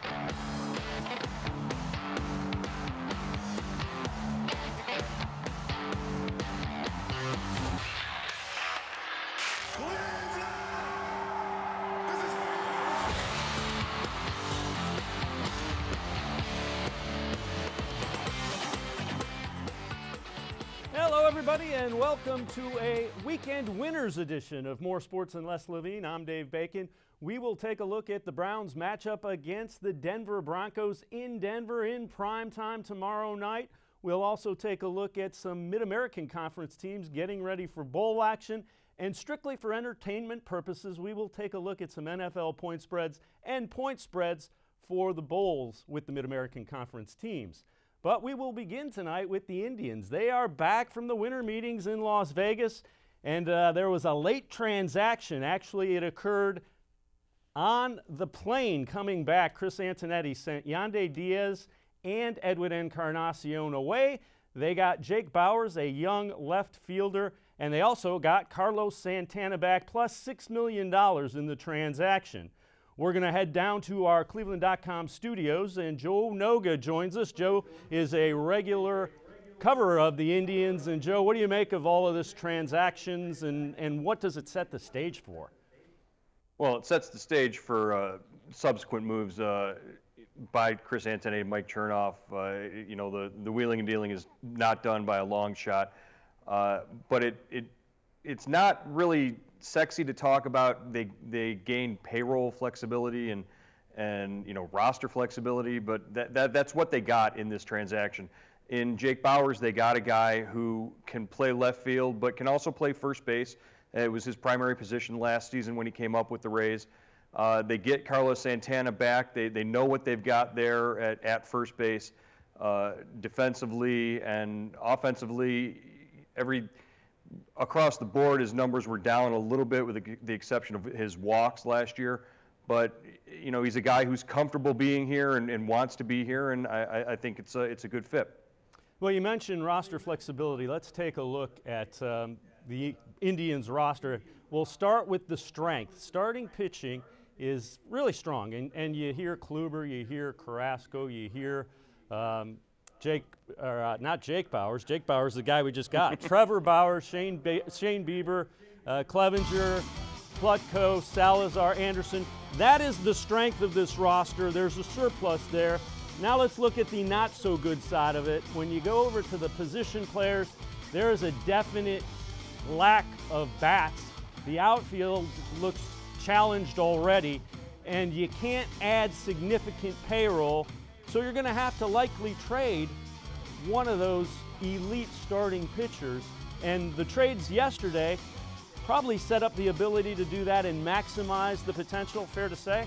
Hello, everybody, and welcome to a weekend winners edition of More Sports and Les Levine. I'm Dave Bacon. We will take a look at the Browns matchup against the Denver Broncos in Denver in prime time tomorrow night. We'll also take a look at some Mid-American Conference teams getting ready for bowl action. And strictly for entertainment purposes, we will take a look at some NFL point spreads and point spreads for the bowls with the Mid-American Conference teams. But we will begin tonight with the Indians. They are back from the winter meetings in Las Vegas, and there was a late transaction. Actually, it occurred on the plane coming back. Chris Antonetti sent Yandy Diaz and Edwin Encarnacion away. They got Jake Bowers, a young left fielder, and they also got Carlos Santana back, plus $6 million in the transaction. We're going to head down to our cleveland.com studios, and Joe Noga joins us. Joe is a regular cover of the Indians. And Joe, what do you make of all of this transactions, and what does it set the stage for? Well, it sets the stage for subsequent moves by Chris Antonetti and Mike Chernoff. You know, the wheeling and dealing is not done by a long shot, but it's not really sexy to talk about. They gain payroll flexibility and you know, roster flexibility, but that's what they got in this transaction. In Jake Bowers, they got a guy who can play left field but can also play first base. It was his primary position last season when he came up with the Rays. They get Carlos Santana back. They know what they've got there at first base. Defensively and offensively, across the board, his numbers were down a little bit with the exception of his walks last year. But, you know, he's a guy who's comfortable being here and wants to be here, and I think it's a good fit. Well, you mentioned roster flexibility. Let's take a look at the Indians roster. We'll start with the strength. Starting pitching is really strong, and you hear Kluber, you hear Carrasco, you hear not Jake Bowers. Jake Bowers, the guy we just got. Trevor Bauer, Shane Bieber, Clevenger, Plutko, Salazar, Anderson. That is the strength of this roster. There's a surplus there. Now let's look at the not so good side of it. When you go over to the position players, there is a definite lack of bats. The outfield looks challenged already, and you can't add significant payroll. So you're going to have to likely trade one of those elite starting pitchers. And the trades yesterday probably set up the ability to do that and maximize the potential, fair to say?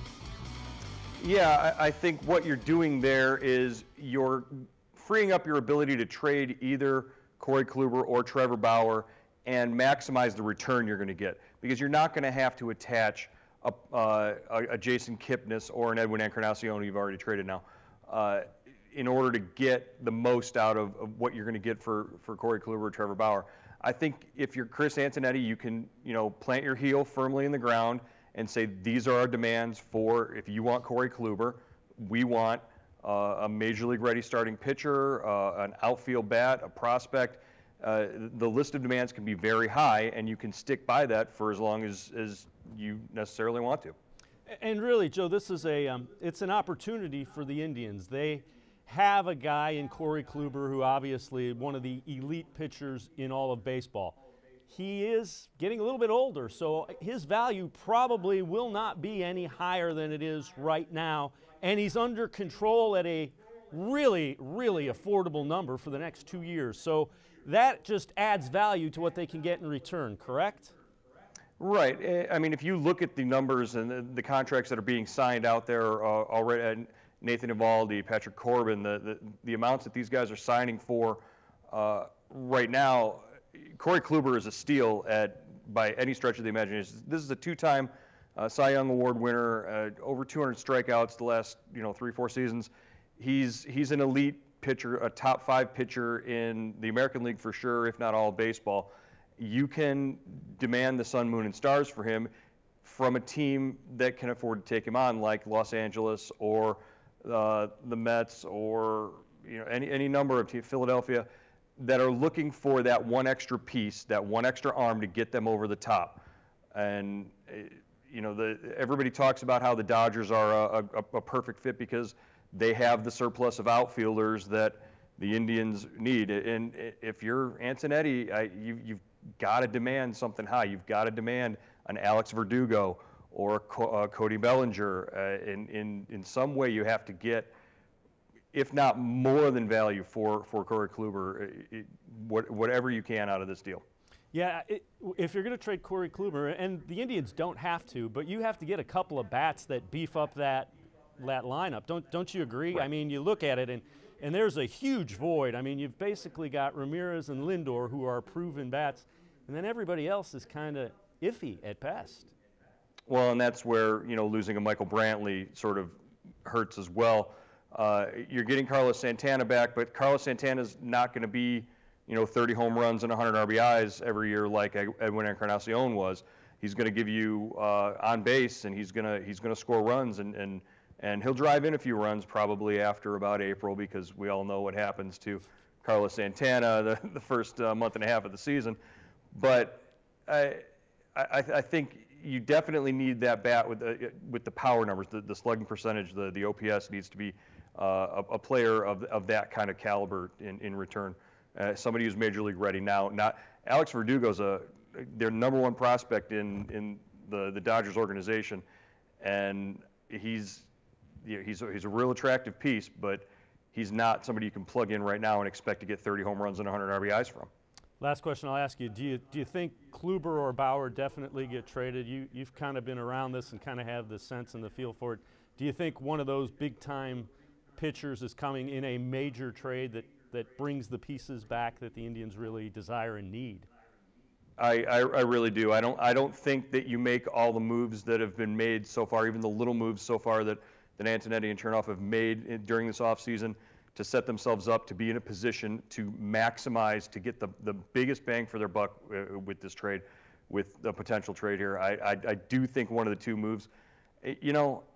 Yeah, I think what you're doing there is you're freeing up your ability to trade either Corey Kluber or Trevor Bauer and maximize the return you're going to get, because you're not going to have to attach a Jason Kipnis or an Edwin Encarnacion, who you've already traded now, in order to get the most out of what you're going to get for Corey Kluber or Trevor Bauer. I think if you're Chris Antonetti, you can, you know, plant your heel firmly in the ground and say, these are our demands for, if you want Corey Kluber, we want a major league ready starting pitcher, an outfield bat, a prospect. The list of demands can be very high, and you can stick by that for as long as you necessarily want to. And really, Joe, this is it's an opportunity for the Indians. They have a guy in Corey Kluber who obviously one of the elite pitchers in all of baseball. He is getting a little bit older, so his value probably will not be any higher than it is right now, and he's under control at a really, really affordable number for the next 2 years. So that just adds value to what they can get in return, correct? Right. I mean, if you look at the numbers and the contracts that are being signed out there already, Nathan Eovaldi, Patrick Corbin, the amounts that these guys are signing for right now, Corey Kluber is a steal by any stretch of the imagination. This is a two-time Cy Young Award winner, over 200 strikeouts the last 3-4 seasons. He's an elite pitcher, a top 5 pitcher in the American League for sure, if not all of baseball. You can demand the sun, moon, and stars for him from a team that can afford to take him on, like Los Angeles or the Mets, or any number of teams, Philadelphia, that are looking for that one extra piece, that one extra arm to get them over the top. And everybody talks about how the Dodgers are a perfect fit because they have the surplus of outfielders that the Indians need. And if you're Antonetti, you've got to demand something high. You've got to demand an Alex Verdugo or Cody Bellinger. In some way, you have to get, if not more than value for Corey Kluber, whatever you can out of this deal. Yeah, if you're going to trade Corey Kluber, and the Indians don't have to, but you have to get a couple of bats that beef up that lineup. Don't you agree? Right. I mean, you look at it, and there's a huge void. I mean, you've basically got Ramirez and Lindor, who are proven bats, and then everybody else is kind of iffy at best. Well, and that's where losing a Michael Brantley sort of hurts as well. You're getting Carlos Santana back, but Carlos Santana's not going to be 30 home runs and 100 RBIs every year like Edwin Encarnacion was. He's going to give you on base, and he's going to score runs, and he'll drive in a few runs probably after about April, because we all know what happens to Carlos Santana the first month and a half of the season. But I think you definitely need that bat with the power numbers, the slugging percentage, the OPS needs to be a player of that kind of caliber in return. Somebody who's major league ready now. Not Alex Verdugo's their number one prospect in the Dodgers organization, and he's a real attractive piece, but he's not somebody you can plug in right now and expect to get 30 home runs and 100 RBIs from. Last question I'll ask you: Do you think Kluber or Bauer definitely get traded? You've kind of been around this and kind of have the sense and the feel for it. Do you think one of those big time pitchers is coming in a major trade that brings the pieces back that the Indians really desire and need? I really do. I don't think that you make all the moves that have been made so far, even the little moves so far that Antonetti and Chernoff have made during this offseason to set themselves up to be in a position to maximize, to get the biggest bang for their buck with this trade, with the potential trade here. I do think one of the two moves,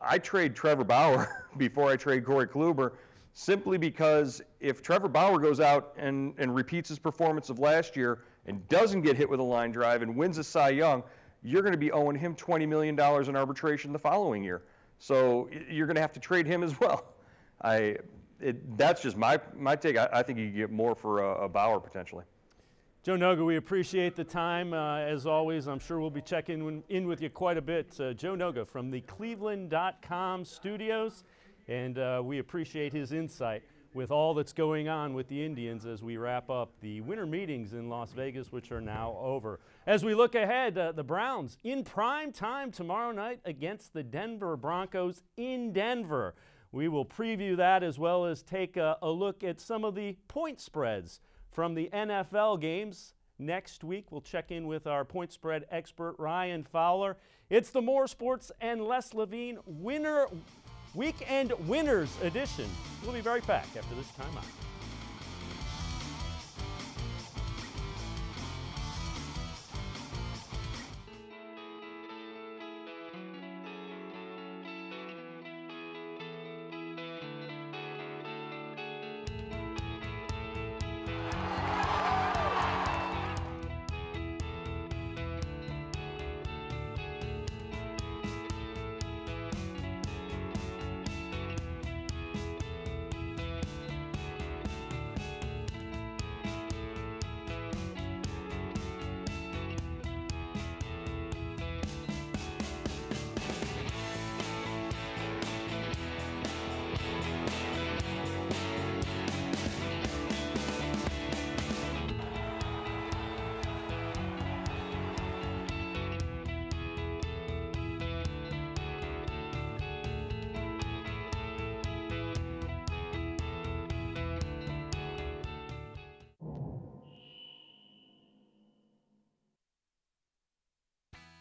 I trade Trevor Bauer before I trade Corey Kluber, simply because if Trevor Bauer goes out and repeats his performance of last year and doesn't get hit with a line drive and wins a Cy Young, you're going to be owing him $20 million in arbitration the following year. So you're going to have to trade him as well. That's just my take. I think you can get more for a Bauer potentially. Joe Noga, we appreciate the time. As always, I'm sure we'll be checking in with you quite a bit. Joe Noga from the cleveland.com studios. And we appreciate his insight with all that's going on with the Indians as we wrap up the winter meetings in Las Vegas, which are now over. As we look ahead, the Browns in prime time tomorrow night against the Denver Broncos in Denver. We will preview that as well as take a look at some of the point spreads from the NFL games. Next week, we'll check in with our point spread expert, Ryan Fowler. It's the More Sports and Les Levine Weekend Winners Edition. We'll be right back after this timeout.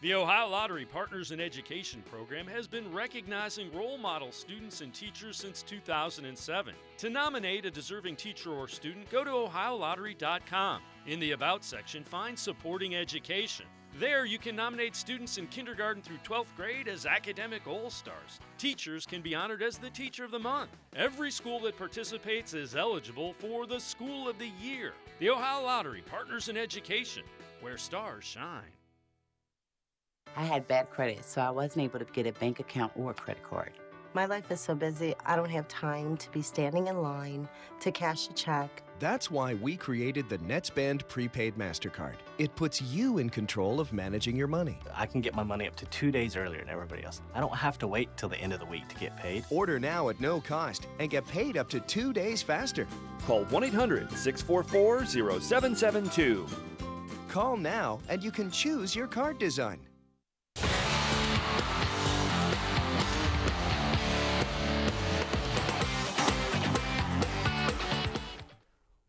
The Ohio Lottery Partners in Education program has been recognizing role model students and teachers since 2007. To nominate a deserving teacher or student, go to OhioLottery.com. In the About section, find Supporting Education. There, you can nominate students in kindergarten through 12th grade as academic all-stars. Teachers can be honored as the Teacher of the Month. Every school that participates is eligible for the School of the Year. The Ohio Lottery, partners in education, where stars shine. I had bad credit, so I wasn't able to get a bank account or a credit card. My life is so busy, I don't have time to be standing in line to cash a check. That's why we created the NetsBand Prepaid MasterCard. It puts you in control of managing your money. I can get my money up to 2 days earlier than everybody else. I don't have to wait till the end of the week to get paid. Order now at no cost and get paid up to 2 days faster. Call 1-800-644-0772. Call now and you can choose your card design.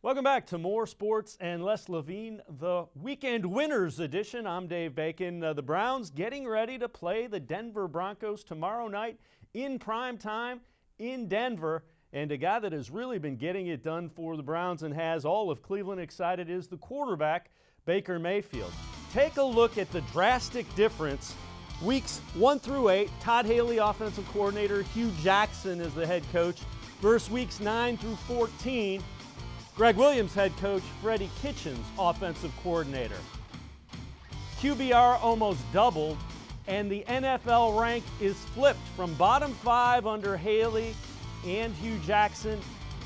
Welcome back to more Sports and Les Levine, the Weekend Winners Edition. I'm Dave Bacon. The Browns getting ready to play the Denver Broncos tomorrow night in prime time in Denver. And a guy that has really been getting it done for the Browns and has all of Cleveland excited is the quarterback, Baker Mayfield. Take a look at the drastic difference. Weeks 1 through 8, Todd Haley, offensive coordinator, Hugh Jackson is the head coach, versus weeks 9 through 14, Greg Williams head coach, Freddie Kitchens offensive coordinator. QBR almost doubled, and the NFL rank is flipped from bottom 5 under Haley and Hugh Jackson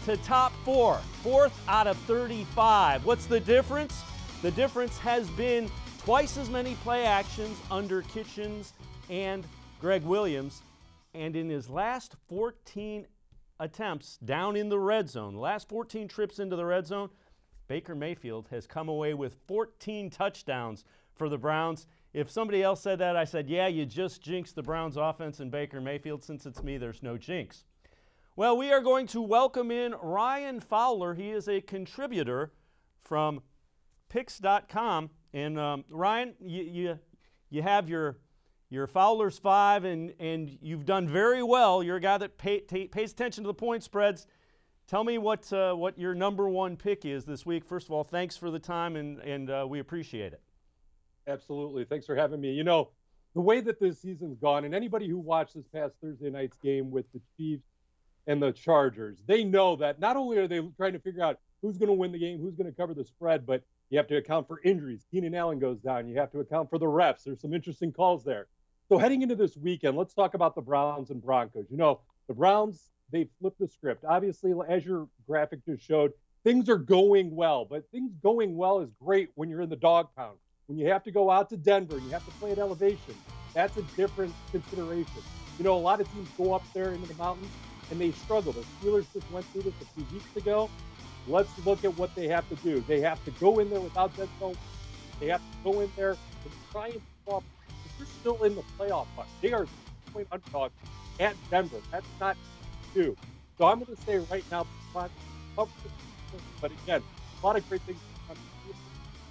to top 4, 4th out of 35. What's the difference? The difference has been twice as many play actions under Kitchens and Greg Williams, and in his last 14 attempts down in the red zone, the last 14 trips into the red zone, Baker Mayfield has come away with 14 touchdowns for the Browns. If somebody else said that, I said, yeah, you just jinxed the Browns offense and Baker Mayfield. Since it's me, there's no jinx. Well, we are going to welcome in Ryan Fowler. He is a contributor from picks.com. And Ryan, you have your Fowler's 5, and you've done very well. You're a guy that pays attention to the point spreads. Tell me what your number one pick is this week. First of all, thanks for the time, and we appreciate it. Absolutely. Thanks for having me. You know, the way that this season's gone, and anybody who watched this past Thursday night's game with the Chiefs and the Chargers, they know that not only are they trying to figure out who's going to win the game, who's going to cover the spread, but you have to account for injuries. Keenan Allen goes down. You have to account for the refs. There's some interesting calls there. So heading into this weekend, let's talk about the Browns and Broncos. You know, the Browns, they flipped the script. Obviously, as your graphic just showed, things are going well. But things going well is great when you're in the dog pound. When you have to go out to Denver, you have to play at elevation. That's a different consideration. You know, a lot of teams go up there into the mountains, and they struggle. The Steelers just went through this a few weeks ago. Let's look at what they have to do. They have to go in there without Denzel. They have to go in there and try and stop. They're still in the playoff hunt. They are point underdogs at Denver. That's not true. So I'm going to say right now, but again, a lot of great things.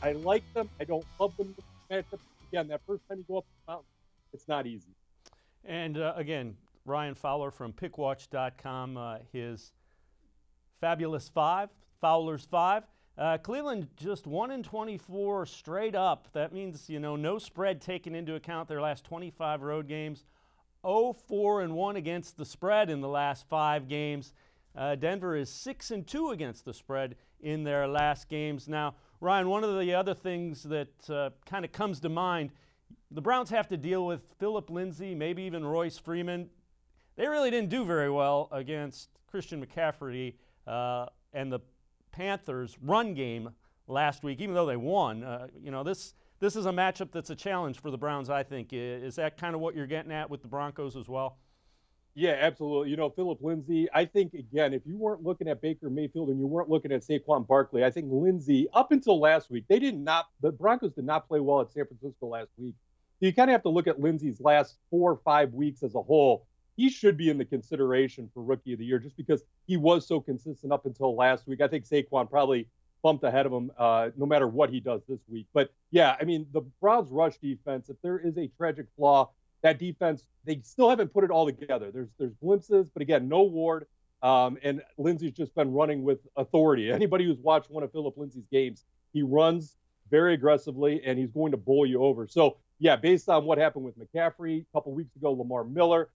I like them. I don't love them. Again, that first time you go up the mountain, it's not easy. And again, Ryan Fowler from pickwatch.com, his fabulous 5, Fowler's 5. Cleveland just 1-24 straight up. That means, you know, no spread taken into account their last 25 road games. 0-4-1 against the spread in the last 5 games. Denver is 6-2 against the spread in their last games. Now, Ryan, one of the other things that kind of comes to mind, the Browns have to deal with Phillip Lindsay, maybe even Royce Freeman. They really didn't do very well against Christian McCaffrey and the Panthers' run game last week, even though they won. You know, this is a matchup that's a challenge for the Browns, I think. Is that kind of what you're getting at with the Broncos as well? Yeah, absolutely. You know, Phillip Lindsay, I think, again, if you weren't looking at Baker Mayfield and you weren't looking at Saquon Barkley, I think Lindsay, up until last week, the Broncos did not play well at San Francisco last week. So you kind of have to look at Lindsay's last 4 or 5 weeks as a whole. He should be in the consideration for Rookie of the Year just because he was so consistent up until last week. I think Saquon probably bumped ahead of him no matter what he does this week. But, yeah, I mean, the Browns' rush defense, if there is a tragic flaw, that defense, they still haven't put it all together. There's glimpses, but, again, no Ward. And Lindsay's just been running with authority. Anybody who's watched one of Phillip Lindsay's games, he runs very aggressively, and he's going to bowl you over. So, yeah, based on what happened with McCaffrey a couple weeks ago, Lamar Miller,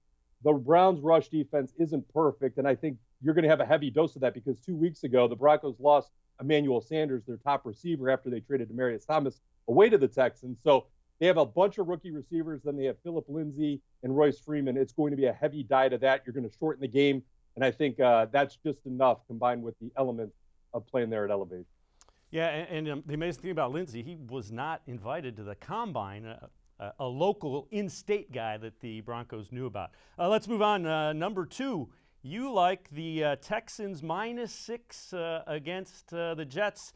the Browns' rush defense isn't perfect, and I think you're going to have a heavy dose of that because 2 weeks ago, the Broncos lost Emmanuel Sanders, their top receiver, after they traded Demaryius Thomas away to the Texans. So they have a bunch of rookie receivers. Then they have Phillip Lindsay and Royce Freeman. It's going to be a heavy diet of that. You're going to shorten the game, and I think that's just enough combined with the elements of playing there at elevation. Yeah, and the amazing thing about Lindsay, he was not invited to the Combine, a local in-state guy that the Broncos knew about. Let's move on. Number 2, you like the Texans -6 against the Jets.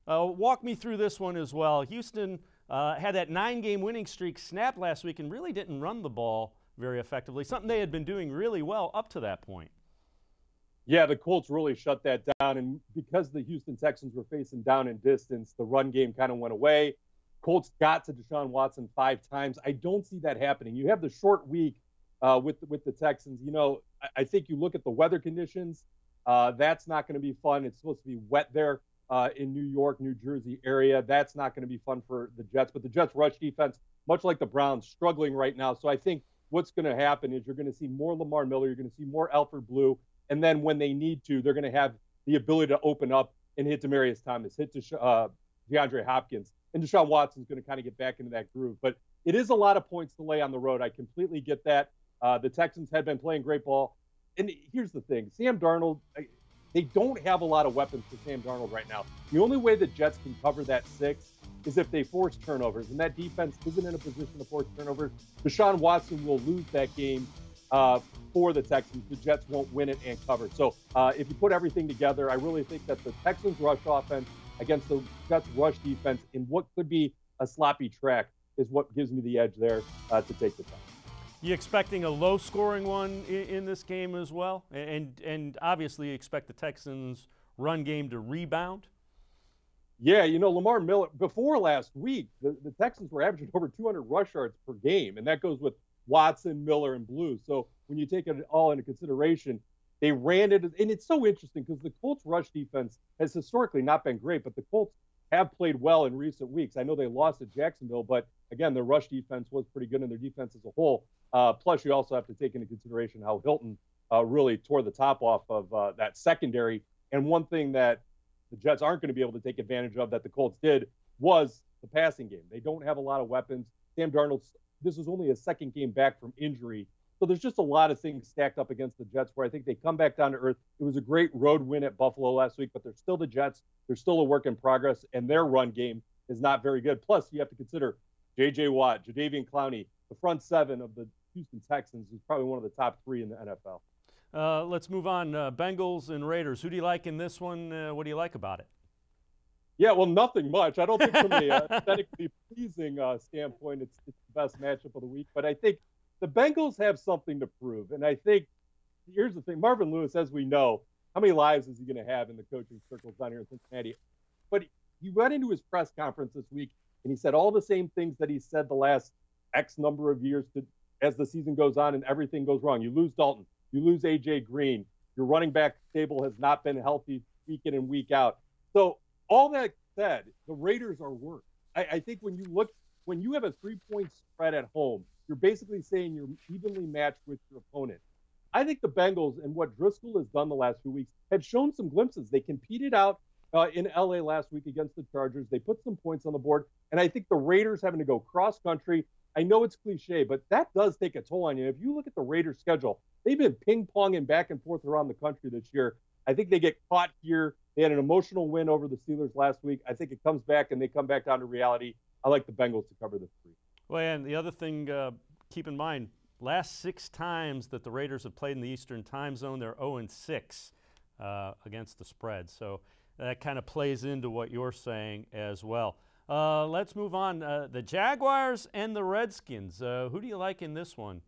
Walk me through this one as well. Houston had that 9-game winning streak snapped last week and really didn't run the ball very effectively, something they had been doing really well up to that point. Yeah, the Colts really shut that down, and because the Houston Texans were facing down and distance, the run game kind of went away. Colts got to Deshaun Watson 5 times. I don't see that happening. You have the short week with the Texans. You know, I think you look at the weather conditions. That's not going to be fun. It's supposed to be wet there in New York, New Jersey area. That's not going to be fun for the Jets. But the Jets' rush defense, much like the Browns, struggling right now. So I think what's going to happen is you're going to see more Lamar Miller. You're going to see more Alfred Blue. And then when they need to, they're going to have the ability to open up and hit Demaryius Thomas, hit DeAndre Hopkins. And Deshaun Watson's going to kind of get back into that groove. But it is a lot of points to lay on the road. I completely get that. The Texans had been playing great ball. And here's the thing. Sam Darnold, they don't have a lot of weapons for Sam Darnold right now. The only way the Jets can cover that 6 is if they force turnovers. And that defense isn't in a position to force turnovers. Deshaun Watson will lose that game for the Texans. The Jets won't win it and cover. So if you put everything together, I really think that the Texans' rush offense against the Jets' rush defense in what could be a sloppy track is what gives me the edge there to take the time. You expecting a low-scoring one in this game as well? And obviously you expect the Texans' run game to rebound? Yeah, you know, Lamar Miller, before last week, the Texans were averaging over 200 rush yards per game, and that goes with Watson, Miller, and Blue. So when you take it all into consideration, they ran it. And it's so interesting because the Colts' rush defense has historically not been great, but the Colts have played well in recent weeks. I know they lost at Jacksonville, but again, their rush defense was pretty good in their defense as a whole. Plus, you also have to take into consideration how Hilton really tore the top off of that secondary. And one thing that the Jets aren't going to be able to take advantage of that the Colts did was the passing game. They don't have a lot of weapons. Sam Darnold, this was only his 2nd game back from injury. So there's just a lot of things stacked up against the Jets where I think they come back down to earth. It was a great road win at Buffalo last week, but they're still the Jets. They're still a work in progress, and their run game is not very good. Plus, you have to consider J.J. Watt, Jadeveon Clowney, the front 7 of the Houston Texans is probably one of the top 3 in the NFL. Let's move on. Bengals and Raiders. Who do you like in this one? What do you like about it? Yeah, well, nothing much. I don't think from a aesthetically pleasing standpoint, it's the best matchup of the week. But I think the Bengals have something to prove. And I think, here's the thing, Marvin Lewis, as we know, how many lives is he going to have in the coaching circles down here in Cincinnati? But he went into his press conference this week, and he said all the same things that he said the last X number of years as the season goes on and everything goes wrong. You lose Dalton. You lose A.J. Green. Your running back stable has not been healthy week in and week out. So all that said, the Raiders are worse. I think when you have a 3-point spread at home, you're basically saying you're evenly matched with your opponent. I think the Bengals and what Driscoll has done the last few weeks have shown some glimpses. They competed out in L.A. last week against the Chargers. They put some points on the board. And I think the Raiders having to go cross-country, I know it's cliche, but that does take a toll on you. If you look at the Raiders' schedule, they've been ping-ponging back and forth around the country this year. I think they get caught here. They had an emotional win over the Steelers last week. I think it comes back, and they come back down to reality. I like the Bengals to cover the 3. Well, and the other thing, keep in mind, last 6 times that the Raiders have played in the Eastern time zone, they're 0-6 against the spread. So that kind of plays into what you're saying as well. Let's move on. The Jaguars and the Redskins. Who do you like in this one?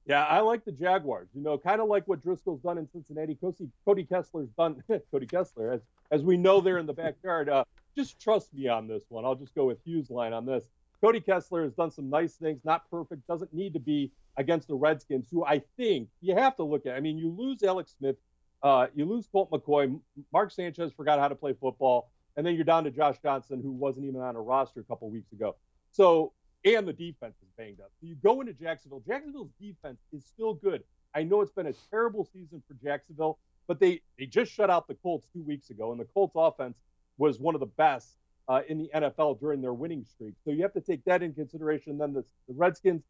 Yeah, I like the Jaguars. You know, kind of like what Driscoll's done in Cincinnati. Cody Kessler's done. Cody Kessler, as we know, there in the backyard. Just trust me on this one. I'll just go with Hughes' line on this. Cody Kessler has done some nice things. Not perfect. Doesn't need to be against the Redskins, who I think you have to look at. I mean, you lose Alex Smith. You lose Colt McCoy. Mark Sanchez forgot how to play football. and then you're down to Josh Johnson, who wasn't even on a roster a couple weeks ago. So, and the defense is banged up. So you go into Jacksonville. Jacksonville's defense is still good. I know it's been a terrible season for Jacksonville, but they just shut out the Colts 2 weeks ago, and the Colts offense was one of the best in the NFL during their winning streak. So you have to take that in consideration. Then the Redskins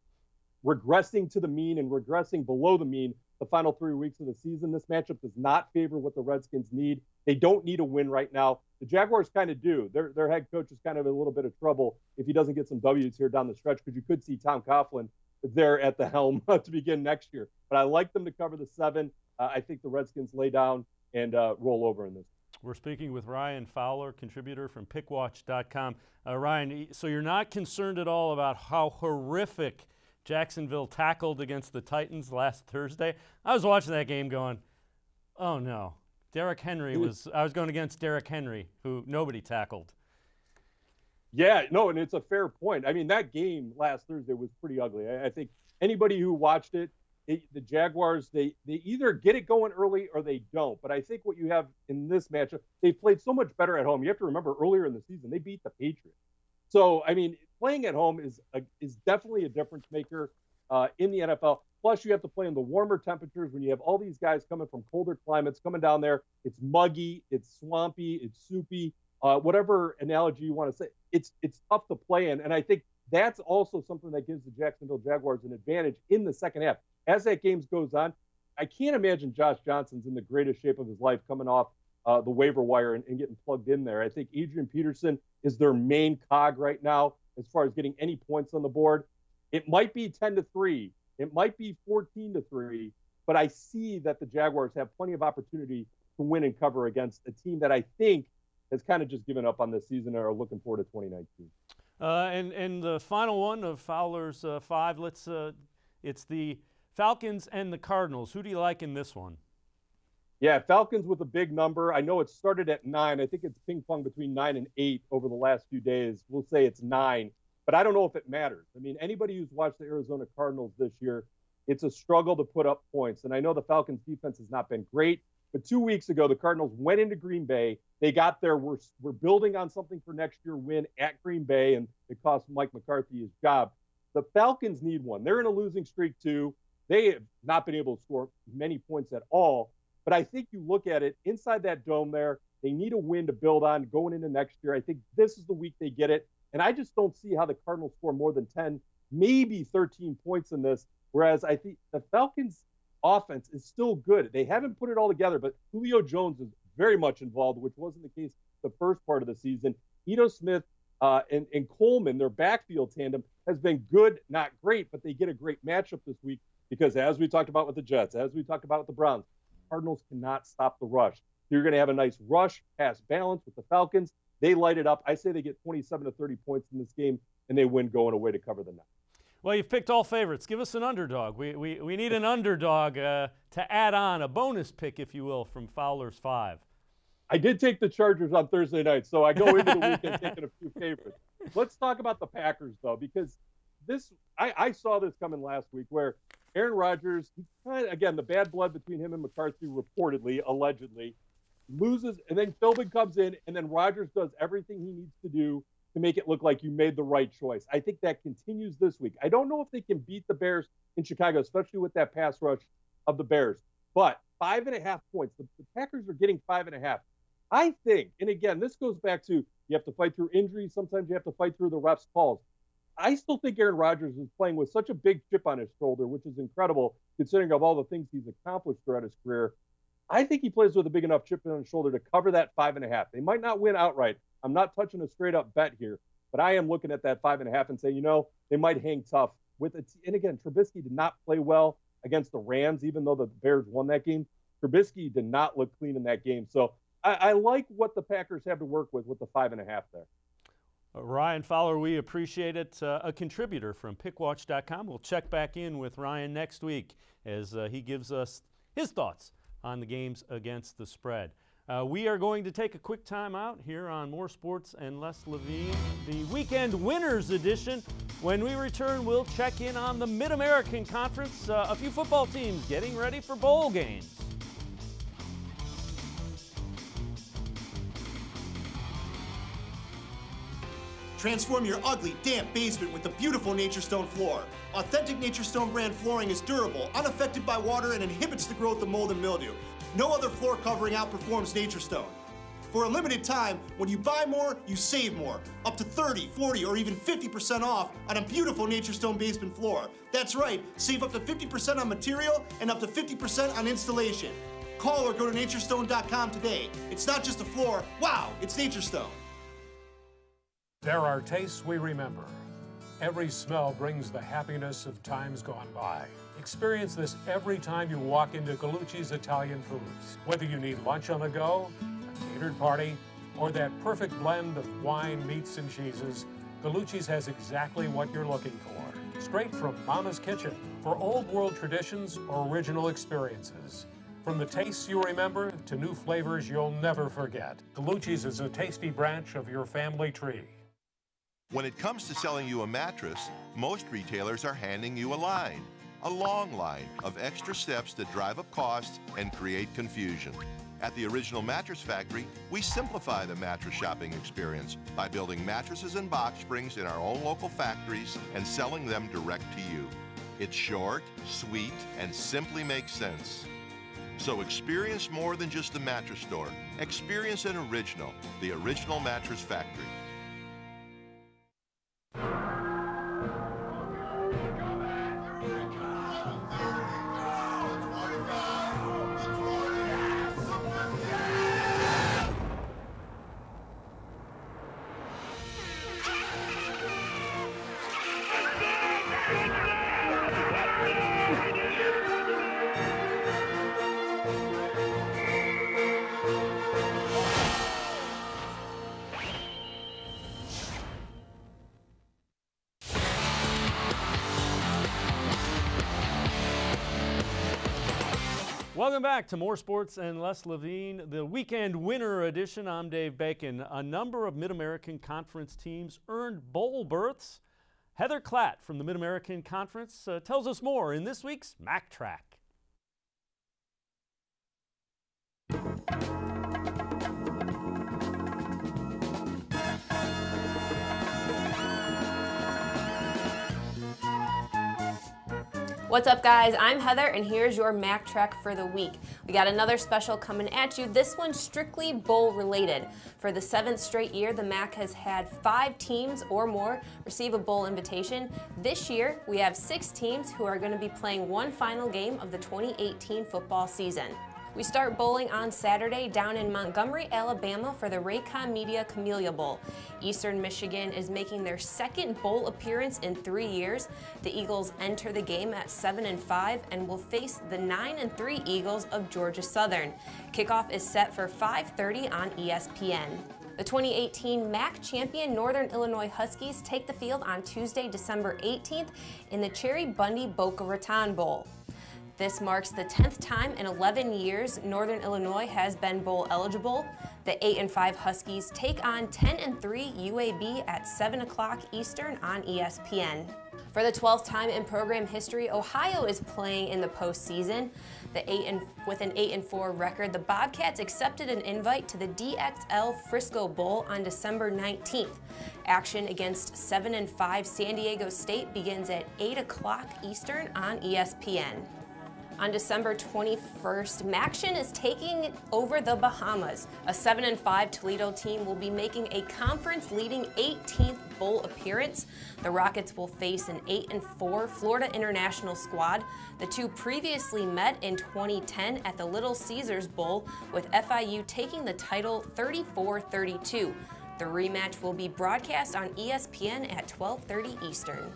regressing to the mean and regressing below the mean the final 3 weeks of the season. This matchup does not favor what the Redskins need. They don't need a win right now. The Jaguars kind of do. Their head coach is kind of in a little bit of trouble if he doesn't get some W's here down the stretch, because you could see Tom Coughlin there at the helm to begin next year. But I like them to cover the 7. I think the Redskins lay down and roll over in this. We're speaking with Ryan Fowler, contributor from PickWatch.com. Ryan, so you're not concerned at all about how horrific Jacksonville tackled against the Titans last Thursday? I was watching that game going, oh no. Derrick Henry I was going against Derrick Henry, who nobody tackled. Yeah, no, and it's a fair point. I mean, that game last Thursday was pretty ugly. I think anybody who watched it, the Jaguars, they either get it going early or they don't. But I think what you have in this matchup, they played so much better at home. You have to remember earlier in the season, they beat the Patriots. So, I mean, playing at home is definitely a difference maker in the NFL. Plus, you have to play in the warmer temperatures when you have all these guys coming from colder climates coming down there. It's muggy, it's swampy, it's soupy, whatever analogy you want to say. It's tough to play in. And I think that's also something that gives the Jacksonville Jaguars an advantage in the second half. As that game goes on, I can't imagine Josh Johnson's in the greatest shape of his life coming off the waiver wire and getting plugged in there. I think Adrian Peterson is their main cog right now as far as getting any points on the board. It might be 10-3. It might be 14-3, but I see that the Jaguars have plenty of opportunity to win and cover against a team that I think has kind of just given up on this season and are looking forward to 2019. And the final one of Fowler's 5, it's the Falcons and the Cardinals. Who do you like in this one? Yeah, Falcons with a big number. I know it started at 9. I think it's ping-pong between 9 and 8 over the last few days. We'll say it's 9. But I don't know if it matters. I mean, anybody who's watched the Arizona Cardinals this year, it's a struggle to put up points. And I know the Falcons' defense has not been great, but 2 weeks ago, the Cardinals went into Green Bay. They got there. We're building on something for next year win at Green Bay, and it cost Mike McCarthy his job. The Falcons need one. They're in a losing streak, too. They have not been able to score many points at all. But I think you look at it inside that dome there, they need a win to build on going into next year. I think this is the week they get it. And I just don't see how the Cardinals score more than 10, maybe 13 points in this, whereas I think the Falcons' offense is still good. They haven't put it all together, but Julio Jones is very much involved, which wasn't the case the first part of the season. Ito Smith and Coleman, their backfield tandem, has been good, not great, but they get a great matchup this week because, as we talked about with the Jets, as we talked about with the Browns, Cardinals cannot stop the rush. So you're going to have a nice rush pass balance with the Falcons. They light it up. I say they get 27 to 30 points in this game, and they win going away to cover the 9. Well, you've picked all favorites. Give us an underdog. We need an underdog to add on, a bonus pick, if you will, from Fowler's 5. I did take the Chargers on Thursday night, so I go into the weekend taking a few favorites. Let's talk about the Packers, though, because I saw this coming last week where Aaron Rodgers, again, the bad blood between him and McCarthy reportedly, allegedly, loses, and then Philbin comes in, and then Rodgers does everything he needs to do to make it look like you made the right choice. I think that continues this week. I don't know if they can beat the Bears in Chicago, especially with that pass rush of the Bears. But 5.5 points. The Packers are getting 5.5. I think, and again, this goes back to you have to fight through injuries. Sometimes you have to fight through the refs' calls. I still think Aaron Rodgers is playing with such a big chip on his shoulder, which is incredible considering of all the things he's accomplished throughout his career. I think he plays with a big enough chip on his shoulder to cover that 5.5. They might not win outright. I'm not touching a straight up bet here, but I am looking at that 5.5 and saying, they might hang tough with it. And again, Trubisky did not play well against the Rams, even though the Bears won that game. Trubisky did not look clean in that game. So I like what the Packers have to work with the 5.5 there. Ryan Fowler, we appreciate it. A contributor from PickWatch.com. We'll check back in with Ryan next week as he gives us his thoughts on the games against the spread. We are going to take a quick time out here on More Sports and Les Levine, the Weekend Winners Edition. When we return, we'll check in on the Mid-American Conference, a few football teams getting ready for bowl games. Transform your ugly, damp basement with the beautiful Naturestone floor. Authentic Naturestone brand flooring is durable, unaffected by water, and inhibits the growth of mold and mildew. No other floor covering outperforms Naturestone. For a limited time, when you buy more, you save more. Up to 30, 40, or even 50% off on a beautiful Naturestone basement floor. That's right, save up to 50% on material and up to 50% on installation. Call or go to Naturestone.com today. It's not just a floor, wow, it's Naturestone. There are tastes we remember. Every smell brings the happiness of times gone by. Experience this every time you walk into Gallucci's Italian Foods. Whether you need lunch on the go, a catered party, or that perfect blend of wine, meats, and cheeses, Gallucci's has exactly what you're looking for. Straight from Mama's kitchen for old world traditions or original experiences. From the tastes you remember to new flavors you'll never forget. Gallucci's is a tasty branch of your family tree. When it comes to selling you a mattress, most retailers are handing you a long line of extra steps that drive up costs and create confusion. At the Original Mattress Factory, we simplify the mattress shopping experience by building mattresses and box springs in our own local factories and selling them direct to you. It's short, sweet, and simply makes sense. So experience more than just the mattress store. Experience an original, the Original Mattress Factory. Welcome back to More Sports and Les Levine, the weekend winner edition. I'm Dave Bacon. A number of Mid-American Conference teams earned bowl berths. Heather Klatt from the Mid-American Conference tells us more in this week's MAC Track. What's up, guys? I'm Heather, and here's your MAC Track for the week. We got another special coming at you. This one's strictly bowl related. For the 7th straight year, the MAC has had 5 teams or more receive a bowl invitation. This year, we have 6 teams who are going to be playing one final game of the 2018 football season. We start bowling on Saturday down in Montgomery, Alabama for the Raycom Media Camellia Bowl. Eastern Michigan is making their 2nd bowl appearance in 3 years. The Eagles enter the game at 7-5 and will face the 9-3 Eagles of Georgia Southern. Kickoff is set for 5:30 on ESPN. The 2018 MAC champion Northern Illinois Huskies take the field on Tuesday, December 18th in the Cherry Bundy Boca Raton Bowl. This marks the 10th time in 11 years Northern Illinois has been bowl eligible. The 8-5 Huskies take on 10-3 UAB at 7 o'clock Eastern on ESPN. For the 12th time in program history, Ohio is playing in the postseason. With an 8-4 record, the Bobcats accepted an invite to the DXL Frisco Bowl on December 19th. Action against 7-5 San Diego State begins at 8 o'clock Eastern on ESPN. On December 21st, MACtion is taking over the Bahamas. A 7-5 Toledo team will be making a conference-leading 18th bowl appearance. The Rockets will face an 8-4 Florida International squad. The two previously met in 2010 at the Little Caesars Bowl, with FIU taking the title 34-32. The rematch will be broadcast on ESPN at 12:30 Eastern.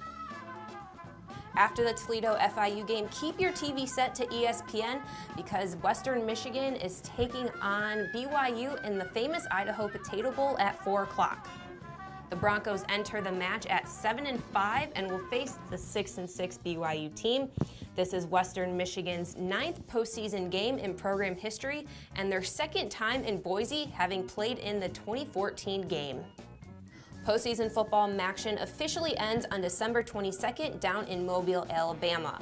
After the Toledo FIU game, keep your TV set to ESPN because Western Michigan is taking on BYU in the famous Idaho Potato Bowl at 4 o'clock. The Broncos enter the match at 7-5 and will face the 6-6 BYU team. This is Western Michigan's 9th postseason game in program history and their 2nd time in Boise, having played in the 2014 game. Postseason football MACtion officially ends on December 22nd down in Mobile, Alabama.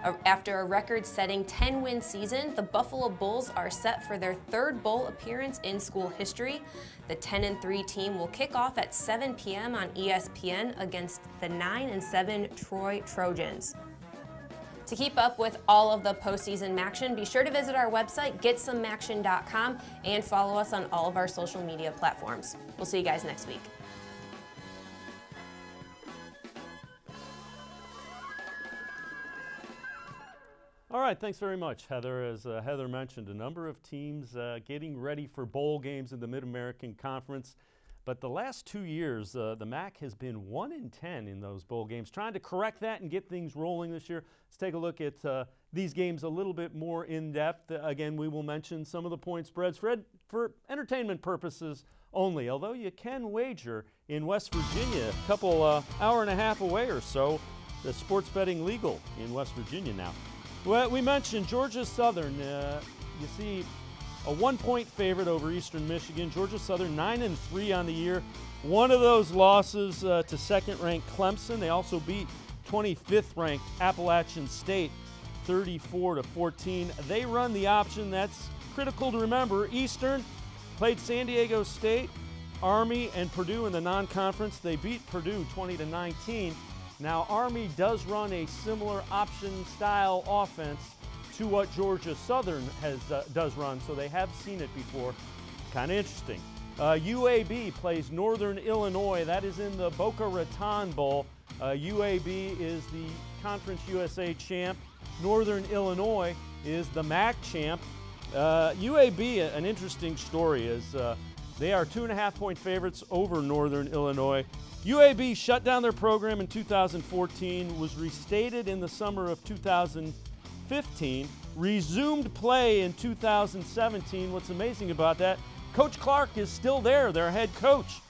After a record-setting 10-win season, the Buffalo Bulls are set for their third bowl appearance in school history. The 10-3 team will kick off at 7 p.m. on ESPN against the 9-7 Troy Trojans. To keep up with all of the postseason action, be sure to visit our website, getsomemaction.com, and follow us on all of our social media platforms. We'll see you guys next week. All right, thanks very much, Heather. As Heather mentioned, a number of teams getting ready for bowl games in the Mid-American Conference. But the last 2 years, the MAC has been 1-10 in those bowl games. Trying to correct that and get things rolling this year. Let's take a look at these games a little bit more in depth. Again, we will mention some of the point spreads for entertainment purposes only, although you can wager in West Virginia, a couple hour and a half away or so. The sports betting legal in West Virginia now. Well, we mentioned Georgia Southern. You see a 1-point favorite over Eastern Michigan. Georgia Southern 9-3 on the year. One of those losses to second-ranked Clemson. They also beat 25th-ranked Appalachian State 34-14. They run the option. That's critical to remember. Eastern played San Diego State, Army, and Purdue in the non-conference. They beat Purdue 20-19. Now, Army does run a similar option-style offense to what Georgia Southern does run, so they have seen it before. Kind of interesting. UAB plays Northern Illinois. That is in the Boca Raton Bowl. UAB is the Conference USA champ. Northern Illinois is the MAC champ. UAB, an interesting story, is they are 2.5-point favorites over Northern Illinois. UAB shut down their program in 2014, was restated in the summer of 2015, resumed play in 2017. What's amazing about that, Coach Clark is still there, their head coach.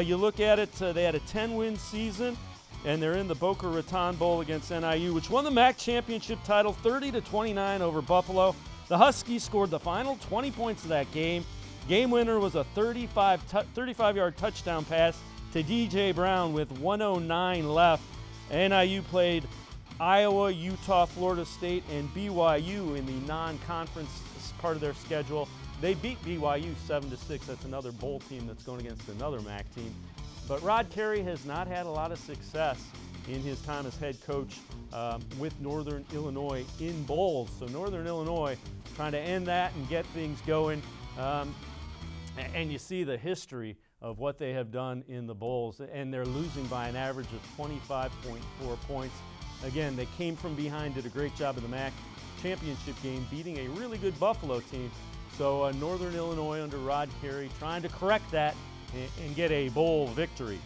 You look at it, they had a 10-win season, and they're in the Boca Raton Bowl against NIU, which won the MAC championship title 30-29 over Buffalo. The Huskies scored the final 20 points of that game. Game winner was a 35-yard touchdown pass to DJ Brown with 1:09 left. NIU played Iowa, Utah, Florida State, and BYU in the non-conference part of their schedule. They beat BYU 7-6. That's another bowl team that's going against another MAC team. But Rod Carey has not had a lot of success in his time as head coach with Northern Illinois in bowls. So Northern Illinois trying to end that and get things going. And you see the history of what they have done in the bowls, and they're losing by an average of 25.4 points. Again, they came from behind, did a great job in the MAC championship game, beating a really good Buffalo team. So Northern Illinois under Rod Carey trying to correct that and get a bowl victory.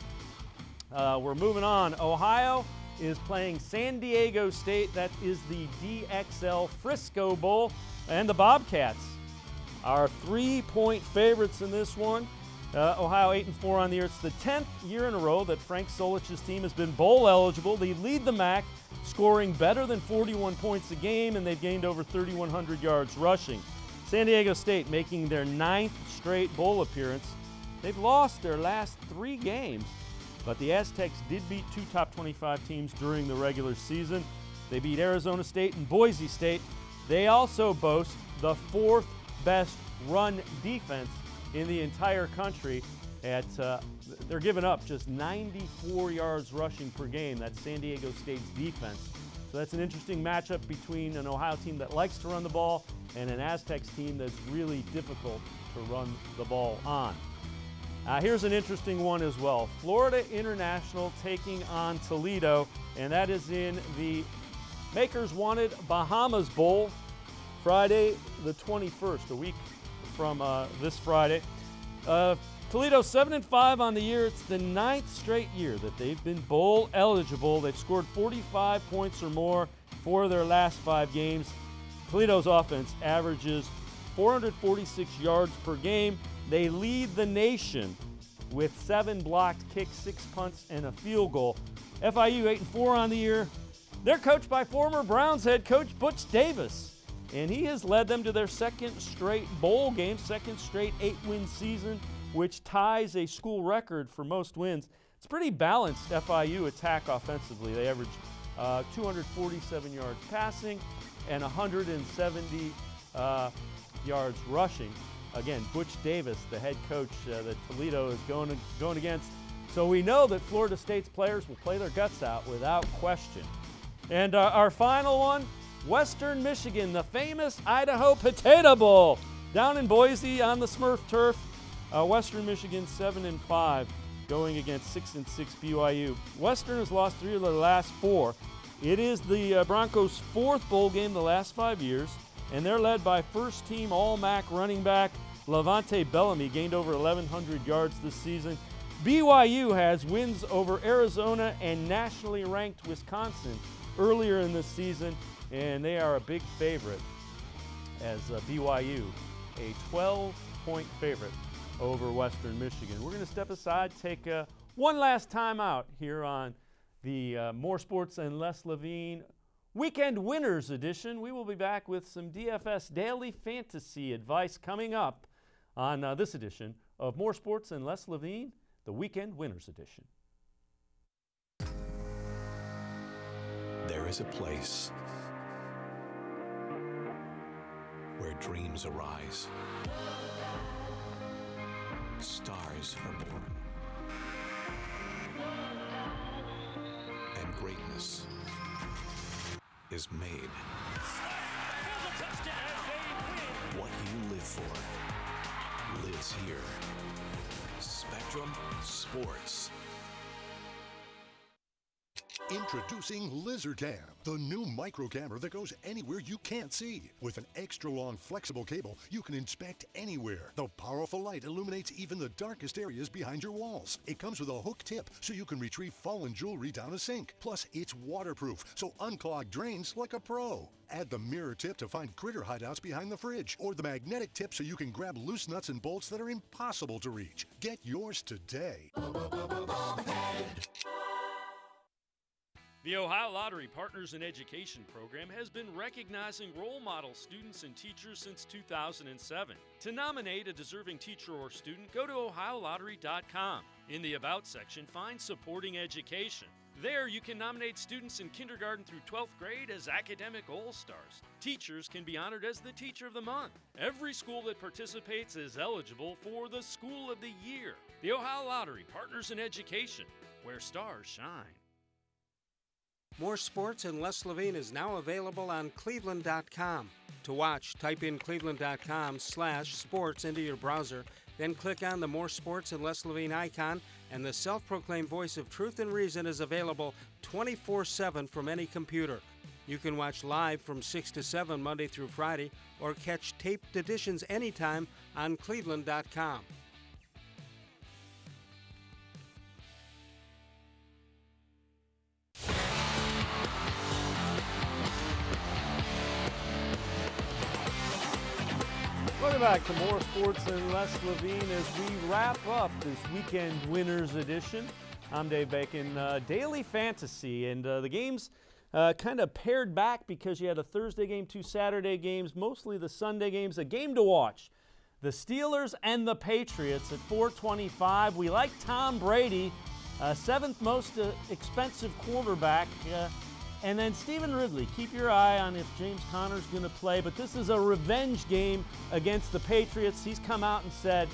We're moving on. Ohio is playing San Diego State. That is the DXL Frisco Bowl, and the Bobcats are 3-point favorites in this one. Ohio 8-4 on the year. It's the 10th year in a row that Frank Solich's team has been bowl eligible. They lead the MAC, scoring better than 41 points a game, and they've gained over 3,100 yards rushing. San Diego State making their 9th straight bowl appearance. They've lost their last 3 games, but the Aztecs did beat 2 top 25 teams during the regular season. They beat Arizona State and Boise State. They also boast the 4th best run defense in the entire country. They're giving up just 94 yards rushing per game. That's San Diego State's defense. So that's an interesting matchup between an Ohio team that likes to run the ball and an Aztecs team that's really difficult to run the ball on. Here's an interesting one as well. Florida International taking on Toledo, and that is in the Makers Wanted Bahamas Bowl, Friday the 21st, a week from this Friday. Toledo 7-5 on the year. It's the 9th straight year that they've been bowl eligible. They've scored 45 points or more for their last 5 games. Toledo's offense averages 446 yards per game. They lead the nation with 7 blocked kicks, 6 punts, and a field goal. FIU 8-4 on the year. They're coached by former Browns head coach Butch Davis, and he has led them to their 2nd straight bowl game, 2nd straight 8-win season, which ties a school record for most wins. It's pretty balanced FIU attack offensively. They average 247 yards passing, and 170 yards rushing. Again, Butch Davis, the head coach that Toledo is going against. So we know that Florida State's players will play their guts out without question. And our final one, Western Michigan, the famous Idaho Potato Bowl, down in Boise on the Smurf turf. Western Michigan 7-5, going against 6-6 BYU. Western has lost 3 of their last 4. It is the Broncos' 4th bowl game the last 5 years, and they're led by first-team All-MAC running back Levante Bellamy, gained over 1,100 yards this season. BYU has wins over Arizona and nationally ranked Wisconsin earlier in this season, and they are a big favorite as BYU, a 12-point favorite over Western Michigan. We're going to step aside, take one last time out here on the More Sports and Les Levine Weekend Winners Edition. We will be back with some DFS Daily Fantasy advice coming up on this edition of More Sports and Les Levine, the Weekend Winners Edition. There is a place where dreams arise, stars are born, and greatness is made. What you live for lives here. Spectrum Sports. Introducing LizardCam, the new micro camera that goes anywhere you can't see. With an extra long flexible cable, you can inspect anywhere. The powerful light illuminates even the darkest areas behind your walls. It comes with a hook tip so you can retrieve fallen jewelry down a sink. Plus, it's waterproof, so unclog drains like a pro. Add the mirror tip to find critter hideouts behind the fridge, or the magnetic tip so you can grab loose nuts and bolts that are impossible to reach. Get yours today. The Ohio Lottery Partners in Education program has been recognizing role model students and teachers since 2007. To nominate a deserving teacher or student, go to OhioLottery.com. In the About section, find Supporting Education. There, you can nominate students in kindergarten through 12th grade as academic all-stars. Teachers can be honored as the Teacher of the Month. Every school that participates is eligible for the School of the Year. The Ohio Lottery Partners in Education, where stars shine. More Sports and Les Levine is now available on cleveland.com. To watch, type in cleveland.com/sports into your browser, then click on the More Sports and Les Levine icon, and the self-proclaimed voice of truth and reason is available 24/7 from any computer. You can watch live from 6 to 7 Monday through Friday, or catch taped editions anytime on cleveland.com. Welcome back to More Sports and Les Levine as we wrap up this Weekend Winners Edition. I'm Dave Bacon. Daily Fantasy, and the games kind of pared back because you had a Thursday game, 2 Saturday games, mostly the Sunday games. A game to watch, the Steelers and the Patriots at 425. We like Tom Brady, 7th most expensive quarterback. And then Stephen Ridley, keep your eye on if James Conner's going to play. But this is a revenge game against the Patriots. He's come out and said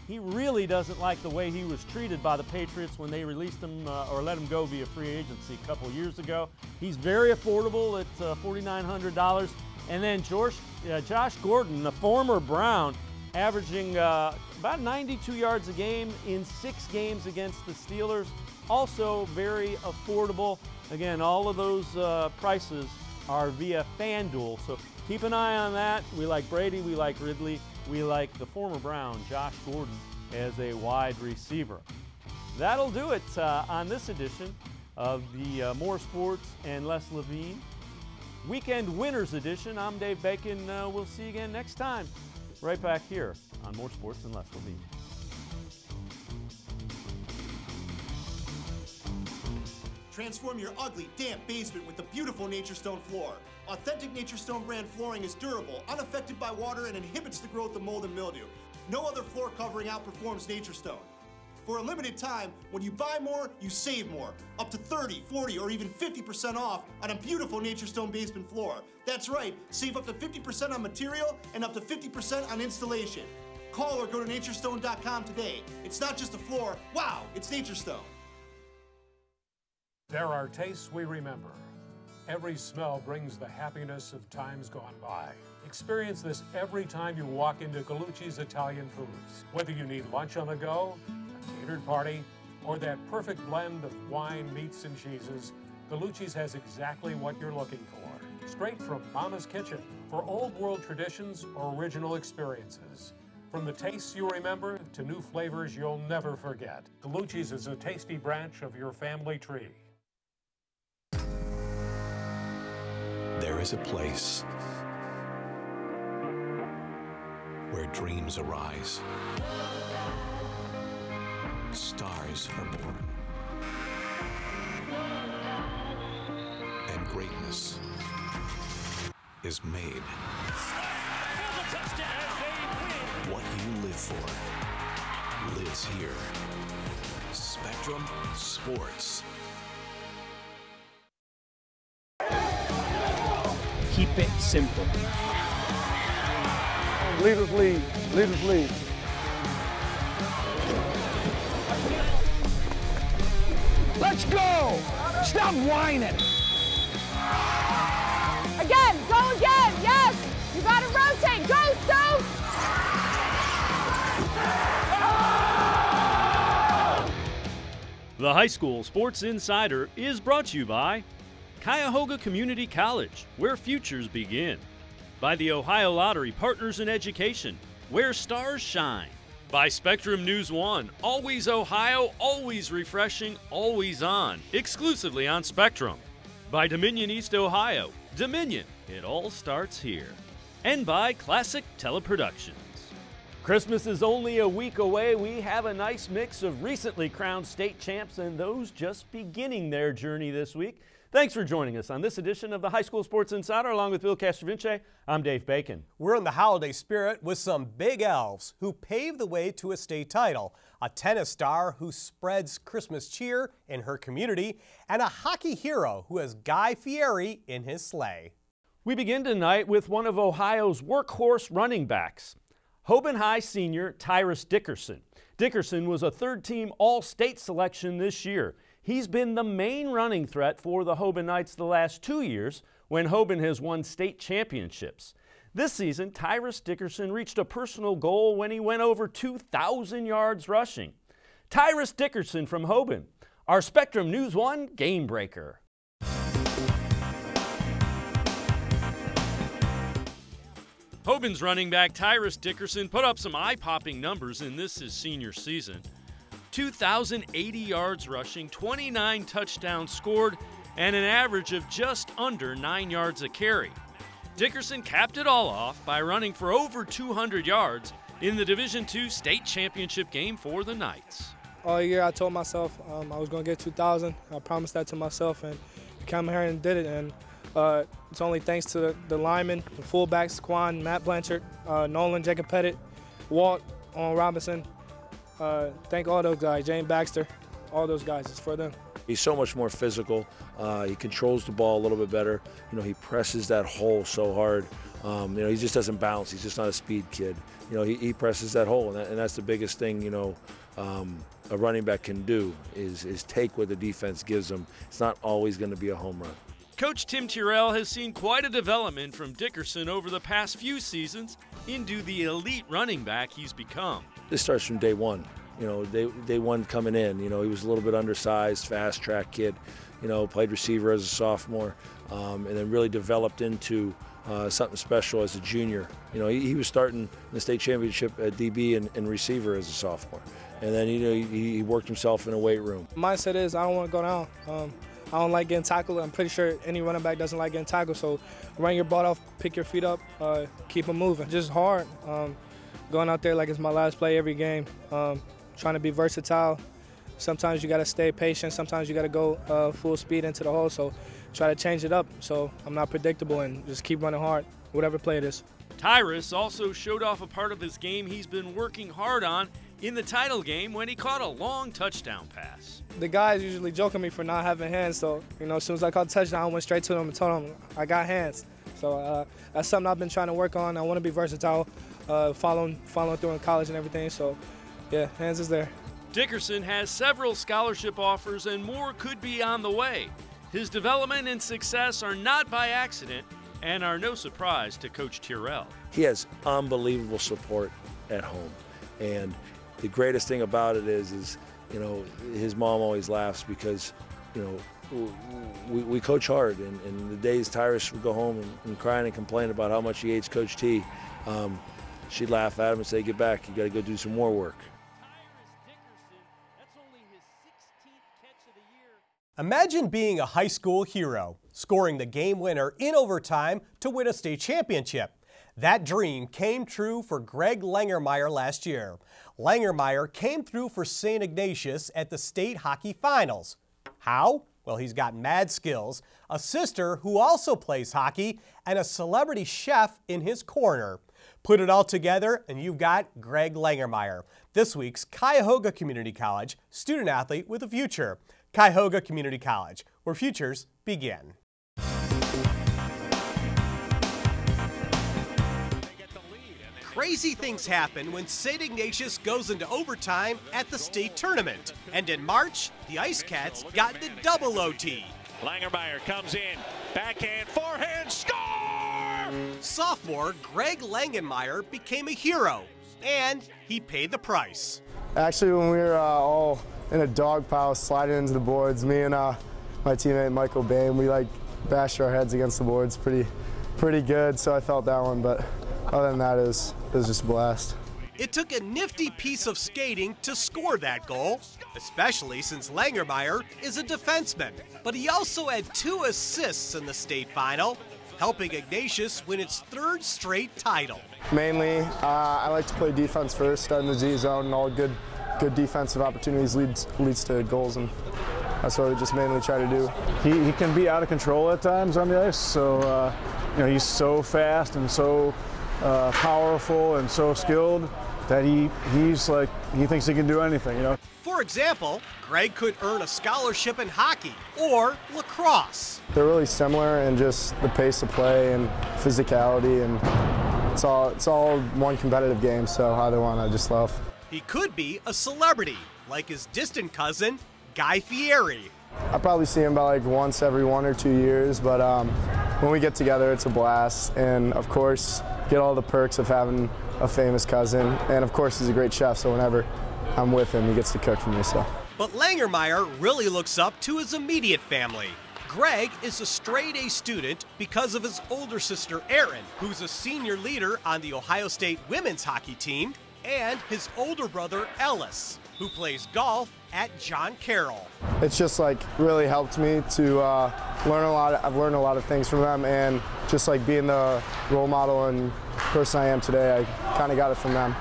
he really doesn't like the way he was treated by the Patriots when they released him or let him go via free agency a couple years ago. He's very affordable at $4,900. And then Josh Gordon, the former Brown, averaging about 92 yards a game in 6 games against the Steelers. Also very affordable. Again, all of those prices are via FanDuel, so keep an eye on that. We like Brady, we like Ridley, we like the former Brown, Josh Gordon, as a wide receiver. That'll do it on this edition of the More Sports and Les Levine Weekend Winners Edition. I'm Dave Bacon. We'll see you again next time, right back here on More Sports and Les Levine. Transform your ugly, damp basement with the beautiful Nature Stone floor. Authentic Nature Stone brand flooring is durable, unaffected by water, and inhibits the growth of mold and mildew. No other floor covering outperforms Nature Stone. For a limited time, when you buy more, you save more. Up to 30, 40, or even 50% off on a beautiful Nature Stone basement floor. That's right, save up to 50% on material and up to 50% on installation. Call or go to naturestone.com today. It's not just a floor, wow, it's Nature Stone. There are tastes we remember. Every smell brings the happiness of times gone by. Experience this every time you walk into Gallucci's Italian Foods. Whether you need lunch on the go, a catered party, or that perfect blend of wine, meats, and cheeses, Gallucci's has exactly what you're looking for. Straight from Mama's Kitchen for old world traditions or original experiences. From the tastes you remember to new flavors you'll never forget. Gallucci's is a tasty branch of your family tree. There is a place where dreams arise, stars are born, and greatness is made. What you live for lives here. Spectrum Sports. Keep it simple. Leaders lead. Leaders lead. Let's go! Stop whining! Again, go again, yes! You gotta rotate, go, Stone! The High School Sports Insider is brought to you by Cuyahoga Community College, where futures begin. By the Ohio Lottery Partners in Education, where stars shine. By Spectrum News 1, always Ohio, always refreshing, always on, exclusively on Spectrum. By Dominion East Ohio, Dominion, it all starts here. And by Classic Teleproductions. Christmas is only a week away. We have a nice mix of recently crowned state champs and those just beginning their journey this week. Thanks for joining us on this edition of the High School Sports Insider. Along with Bill Castrovince, I'm Dave Bacon. We're in the holiday spirit with some big elves who paved the way to a state title, a tennis star who spreads Christmas cheer in her community, and a hockey hero who has Guy Fieri in his sleigh. We begin tonight with one of Ohio's workhorse running backs, Hoban High senior Tyrus Dickerson. Dickerson was a third-team All-State selection this year. He's been the main running threat for the Hoban Knights the last 2 years when Hoban has won state championships. This season, Tyrus Dickerson reached a personal goal when he went over 2,000 yards rushing. Tyrus Dickerson from Hoban, our Spectrum News 1 game breaker. Hoban's running back Tyrus Dickerson put up some eye-popping numbers in this his senior season. 2,080 yards rushing, 29 touchdowns scored, and an average of just under 9 yards a carry. Dickerson capped it all off by running for over 200 yards in the Division II state championship game for the Knights. All year I told myself I was going to get 2,000. I promised that to myself, and I came here and did it. And it's only thanks to the linemen, the fullbacks, Quan, Matt Blanchard, Nolan, Jacob Pettit, Walt, Owen Robinson. Thank all those guys, Jane Baxter, all those guys. It's for them. He's so much more physical. He controls the ball a little bit better. You know, he presses that hole so hard. You know, he just doesn't bounce. He's just not a speed kid. You know, he presses that hole, and that's the biggest thing, you know, a running back can do is take what the defense gives him. It's not always going to be a home run. Coach Tim Tyrrell has seen quite a development from Dickerson over the past few seasons into the elite running back he's become. This starts from day one. You know, day one coming in. You know, he was a little bit undersized, fast track kid. You know, played receiver as a sophomore, and then really developed into something special as a junior. You know, he was starting in the state championship at DB and receiver as a sophomore, and then you know he worked himself in a weight room. Mindset is I don't want to go down. I don't like getting tackled. I'm pretty sure any running back doesn't like getting tackled. So run your butt off, pick your feet up, keep them moving. Just hard. Going out there like it's my last play every game. Trying to be versatile. Sometimes you got to stay patient. Sometimes you got to go full speed into the hole. So try to change it up so I'm not predictable and just keep running hard, whatever play it is. Tyrus also showed off a part of his game he's been working hard on in the title game when he caught a long touchdown pass. The guys usually joke at me for not having hands, so, as soon as I caught the touchdown, I went straight to them and told them I got hands. So that's something I've been trying to work on. I want to be versatile, following through in college and everything, so yeah, hands is there. Dickerson has several scholarship offers and more could be on the way. His development and success are not by accident and are no surprise to Coach Tyrrell. He has unbelievable support at home, and the greatest thing about it is his mom always laughs because we coach hard, and the days Tyrus would go home and crying and complain about how much he hates Coach T, she'd laugh at him and say, "Get back, you got to go do some more work." Imagine being a high school hero, scoring the game winner in overtime to win a state championship. That dream came true for Greg Langermeyer last year. Langermeyer came through for St. Ignatius at the state hockey finals. How? Well, he's got mad skills, a sister who also plays hockey, and a celebrity chef in his corner. Put it all together and you've got Greg Langermeyer, this week's Cuyahoga Community College student athlete with a future. Cuyahoga Community College, where futures begin. Crazy things happen when St. Ignatius goes into overtime at the state tournament. And in March, the Ice Cats got the double OT. Langermeyer comes in, backhand, forehand, score! Sophomore Greg Langenmeyer became a hero, and he paid the price. Actually, when we were all in a dog pile sliding into the boards, me and my teammate Michael Bain, we bashed our heads against the boards pretty good, so I felt that one, but other than that, it was just a blast. It took a nifty piece of skating to score that goal, especially since Langermeyer is a defenseman. But he also had 2 assists in the state final, helping Ignatius win its 3rd straight title. Mainly, I like to play defense first, starting the Z zone, and all good defensive opportunities leads to goals, and that's what we just mainly try to do. He can be out of control at times on the ice, so he's so fast and so powerful and so skilled that he thinks he can do anything, For example, Greg could earn a scholarship in hockey or lacrosse. They're really similar in just the pace of play and physicality, and it's all one competitive game, so either one I just love. He could be a celebrity, like his distant cousin, Guy Fieri. I probably see him about once every 1 or 2 years, but when we get together, it's a blast, and of course, get all the perks of having a famous cousin, and of course, he's a great chef, so whenever I'm with him, he gets to cook for me. So. But Langermeyer really looks up to his immediate family. Greg is a straight-A student because of his older sister, Erin, who's a senior leader on the Ohio State women's hockey team, and his older brother, Ellis, who plays golf at John Carroll. It's just really helped me to learn a lot. I've learned a lot of things from them, and just being the role model and person I am today, I kind of got it from them.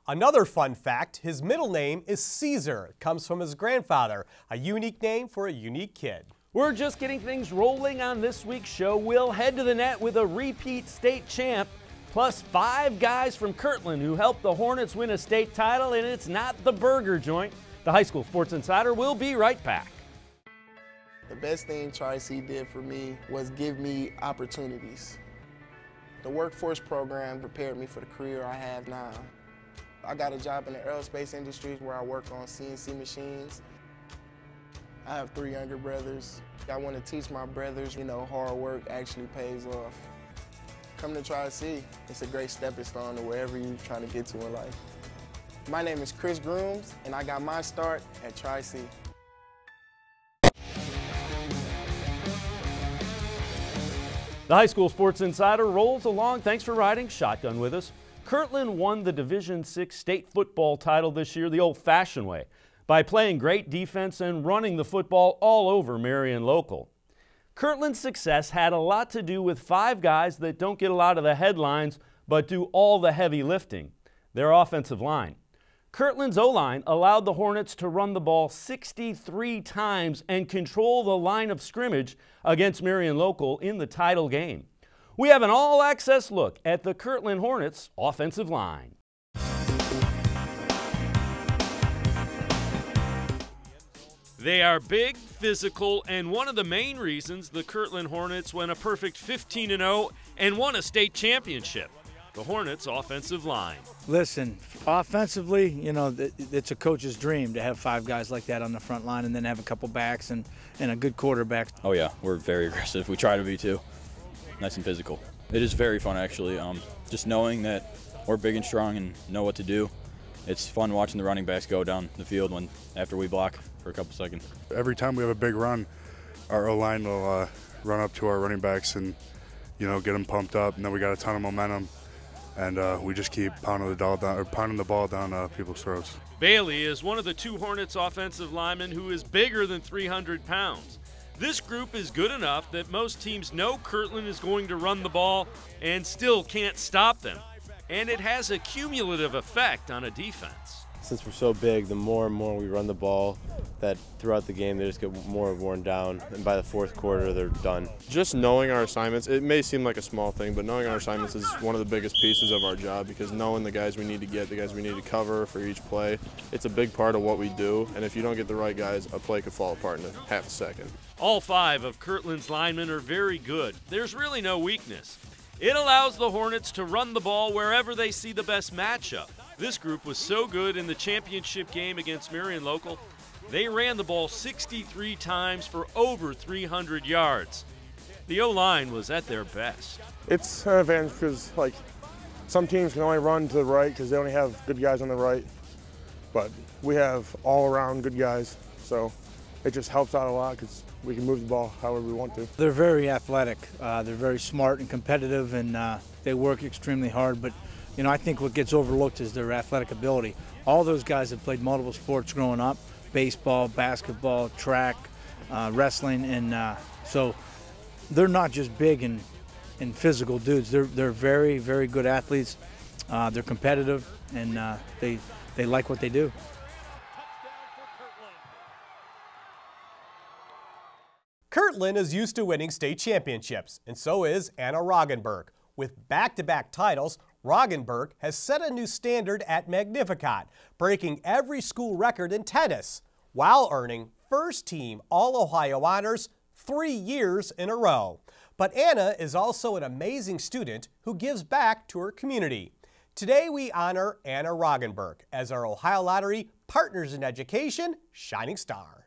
Another fun fact, his middle name is Caesar. It comes from his grandfather, a unique name for a unique kid. We're just getting things rolling on this week's show. We'll head to the net with a repeat state champ, plus 5 guys from Kirtland who helped the Hornets win a state title, and it's not the burger joint. The High School Sports Insider will be right back. The best thing Tri-C did for me was give me opportunities. The workforce program prepared me for the career I have now. I got a job in the aerospace industry where I work on CNC machines. I have 3 younger brothers. I want to teach my brothers, hard work actually pays off. Come to Tri-C. It's a great stepping stone to wherever you're trying to get to in life. My name is Chris Grooms, and I got my start at Tri-C. The High School Sports Insider rolls along. Thanks for riding shotgun with us. Kirtland won the Division VI state football title this year the old-fashioned way by playing great defense and running the football all over Marion Local. Kirtland's success had a lot to do with 5 guys that don't get a lot of the headlines but do all the heavy lifting. Their offensive line. Kirtland's O-line allowed the Hornets to run the ball 63 times and control the line of scrimmage against Marion Local in the title game. We have an all-access look at the Kirtland Hornets offensive line. They are big, physical, and one of the main reasons the Kirtland Hornets went a perfect 15-0 and won a state championship. The Hornets' offensive line. Listen, offensively, you know, it's a coach's dream to have 5 guys like that on the front line and then have a couple backs and a good quarterback. Oh yeah, we're very aggressive. We try to be too. Nice and physical. It is very fun actually. Just knowing that we're big and strong and know what to do. It's fun watching the running backs go down the field after we block for a couple seconds. Every time we have a big run, our O-line will run up to our running backs and, you know, get them pumped up, and then we got a ton of momentum, and we just keep pounding the ball down people's throats. Bailey is one of the 2 Hornets offensive linemen who is bigger than 300 pounds. This group is good enough that most teams know Kirtland is going to run the ball and still can't stop them. And it has a cumulative effect on a defense. Since we're so big, the more and more we run the ball, that throughout the game they just get more worn down, and by the 4th quarter they're done. Just knowing our assignments, it may seem like a small thing, but knowing our assignments is one of the biggest pieces of our job, because knowing the guys we need to get, the guys we need to cover for each play, it's a big part of what we do, and if you don't get the right guys, a play could fall apart in a half a second. All 5 of Kirtland's linemen are very good. There's really no weakness. It allows the Hornets to run the ball wherever they see the best matchup. This group was so good in the championship game against Marion Local, they ran the ball 63 times for over 300 yards. The O-line was at their best. It's an advantage because, like, some teams can only run to the right because they only have good guys on the right, but we have all-around good guys, so it just helps out a lot because we can move the ball however we want to. They're very athletic. They're very smart and competitive, and they work extremely hard. But, you know, I think what gets overlooked is their athletic ability. All those guys have played multiple sports growing up: baseball, basketball, track, wrestling, and so they're not just big and physical dudes. They're very, very good athletes. They're competitive, and they like what they do. Kirtland is used to winning state championships, and so is Anna Roggenberg. With back-to-back titles, Roggenberg has set a new standard at Magnificat, breaking every school record in tennis, while earning first-team All-Ohio honors 3 years in a row. But Anna is also an amazing student who gives back to her community. Today we honor Anna Roggenberg as our Ohio Lottery Partners in Education Shining Star.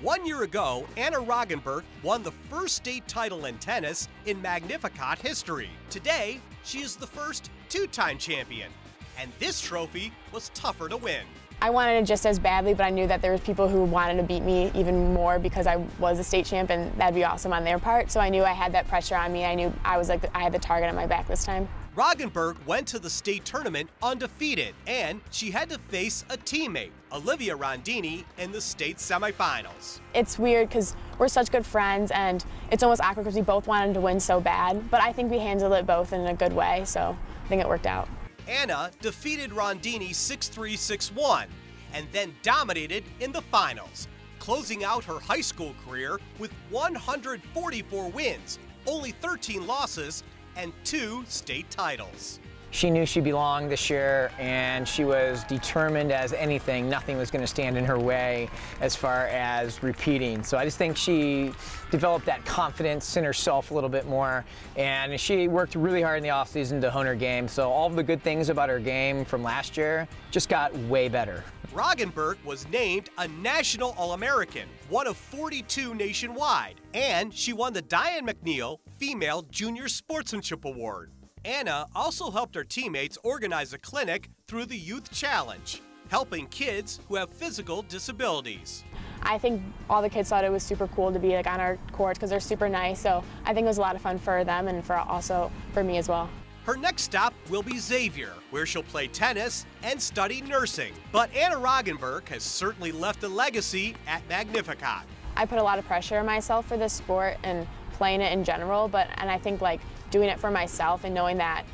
One year ago, Anna Roggenberg won the first state title in tennis in Magnificat history. Today, she is the first 2-time champion, and this trophy was tougher to win. I wanted it just as badly, but I knew that there was people who wanted to beat me even more because I was a state champ, and that'd be awesome on their part. So I knew I had that pressure on me. I knew I was I had the target on my back this time. Roggenberg went to the state tournament undefeated, and she had to face a teammate, Olivia Rondini, in the state semifinals. It's weird because we're such good friends, and it's almost awkward because we both wanted to win so bad, but I think we handled it both in a good way, so I think it worked out. Anna defeated Rondini 6-3, 6-1, and then dominated in the finals, closing out her high school career with 144 wins, only 13 losses, and 2 state titles. She knew she belonged this year, and she was determined as anything. Nothing was going to stand in her way as far as repeating. So I just think she developed that confidence in herself a little bit more, and she worked really hard in the offseason to hone her game. So all of the good things about her game from last year just got way better. Roggenberg was named a National All-American, one of 42 nationwide, and she won the Diane McNeil Female Junior Sportsmanship Award. Anna also helped her teammates organize a clinic through the Youth Challenge, helping kids who have physical disabilities. I think all the kids thought it was super cool to be on our courts because they're super nice, so I think it was a lot of fun for them and also for me as well. Her next stop will be Xavier, where she'll play tennis and study nursing. But Anna Roggenberg has certainly left a legacy at Magnificat. I put a lot of pressure on myself for this sport and playing it in general, and I think doing it for myself and knowing that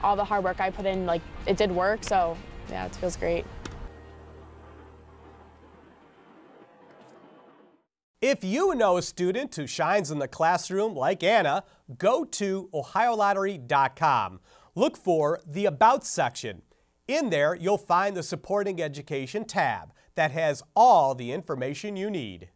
all the hard work I put in, it did work, so yeah, it feels great. If you know a student who shines in the classroom like Anna, go to OhioLottery.com. Look for the About section. In there, you'll find the Supporting Education tab that has all the information you need.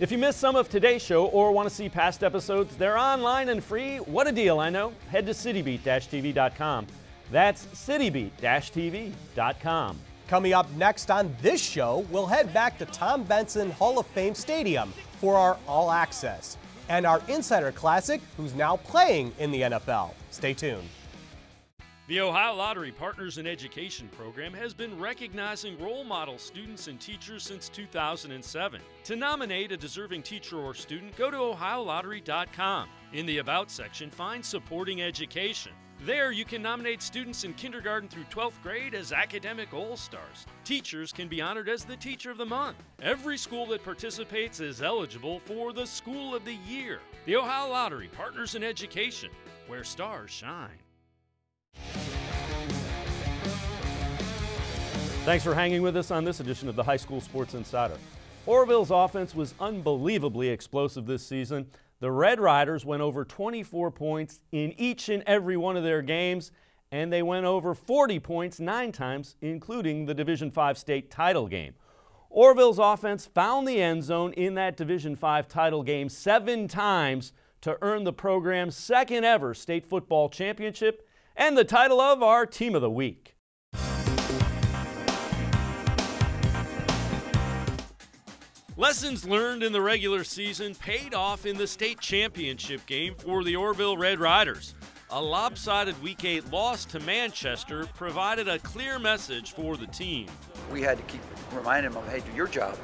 If you missed some of today's show or want to see past episodes, they're online and free. What a deal, I know. Head to citybeat-tv.com. That's citybeat-tv.com. Coming up next on this show, we'll head back to Tom Benson Hall of Fame Stadium for our All Access and our Insider Classic, who's now playing in the NFL. Stay tuned. The Ohio Lottery Partners in Education program has been recognizing role model students and teachers since 2007. To nominate a deserving teacher or student, go to ohiolottery.com. In the About section, find Supporting Education. There, you can nominate students in kindergarten through 12th grade as academic all-stars. Teachers can be honored as the Teacher of the Month. Every school that participates is eligible for the School of the Year. The Ohio Lottery Partners in Education, where stars shine. Thanks for hanging with us on this edition of the High School Sports Insider. Orville's offense was unbelievably explosive this season. The Red Riders went over 24 points in each and every one of their games, and they went over 40 points 9 times, including the Division V state title game. Orville's offense found the end zone in that Division V title game 7 times to earn the program's second ever state football championship and the title of our Team of the Week. Lessons learned in the regular season paid off in the state championship game for the Orville Red Riders. A lopsided Week 8 loss to Manchester provided a clear message for the team. We had to keep reminding them, hey, do your job,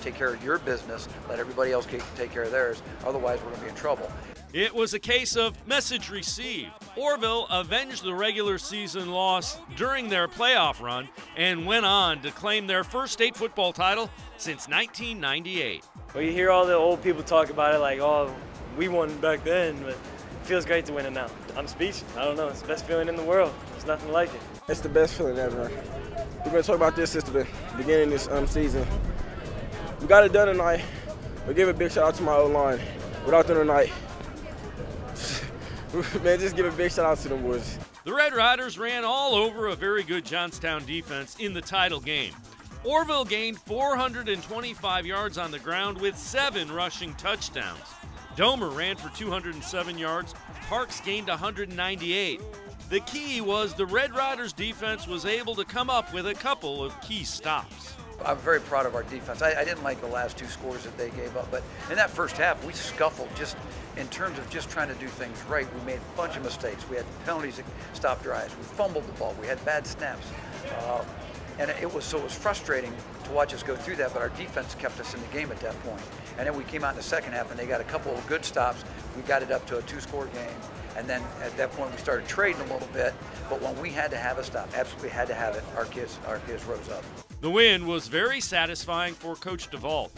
take care of your business, let everybody else take care of theirs, otherwise we're going to be in trouble. It was a case of message received. Orville avenged the regular season loss during their playoff run and went on to claim their first state football title since 1998. Well, you hear all the old people talk about it like, oh, we won back then, but it feels great to win it now. I'm speechless. I don't know. It's the best feeling in the world. There's nothing like it. It's the best feeling ever. We've been talking about this since the beginning of this season. We got it done tonight. We give a big shout out to my O-line. Without them tonight, man, just give a big shout out to them boys. The Red Riders ran all over a very good Johnstown defense in the title game. Orville gained 425 yards on the ground with 7 rushing touchdowns. Domer ran for 207 yards. Parks gained 198. The key was the Red Riders defense was able to come up with a couple of key stops. I'm very proud of our defense. I didn't like the last 2 scores that they gave up, but in that first half, we scuffled just in terms of just trying to do things right. We made a bunch of mistakes. We had penalties that stopped drives. We fumbled the ball. We had bad snaps. And it was frustrating to watch us go through that, but our defense kept us in the game at that point. And then we came out in the second half, and they got a couple of good stops. We got it up to a 2-score game. And then at that point, we started trading a little bit. But when we had to have a stop, absolutely had to have it, our kids rose up. The win was very satisfying for Coach DeVault.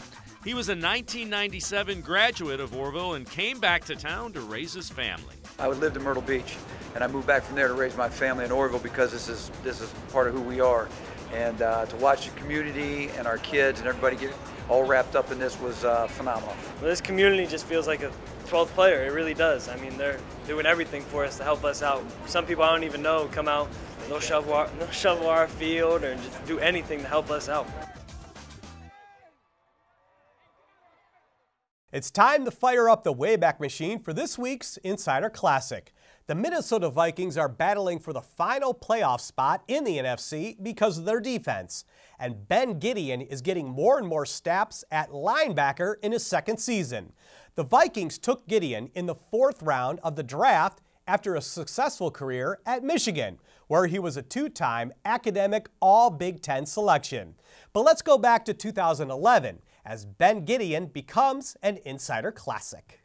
He was a 1997 graduate of Orville and came back to town to raise his family. I lived in Myrtle Beach, and I moved back from there to raise my family in Orville because this is part of who we are. And to watch the community and our kids and everybody get all wrapped up in this was phenomenal. Well, this community just feels like a 12th player. It really does. I mean, they're doing everything for us to help us out. Some people I don't even know come out, they'll shovel our field or just do anything to help us out. It's time to fire up the Wayback Machine for this week's Insider Classic. The Minnesota Vikings are battling for the final playoff spot in the NFC because of their defense. And Ben Gideon is getting more and more snaps at linebacker in his second season. The Vikings took Gideon in the 4th round of the draft after a successful career at Michigan, where he was a 2-time academic All-Big Ten selection. But let's go back to 2011 as Ben Gideon becomes an Insider Classic.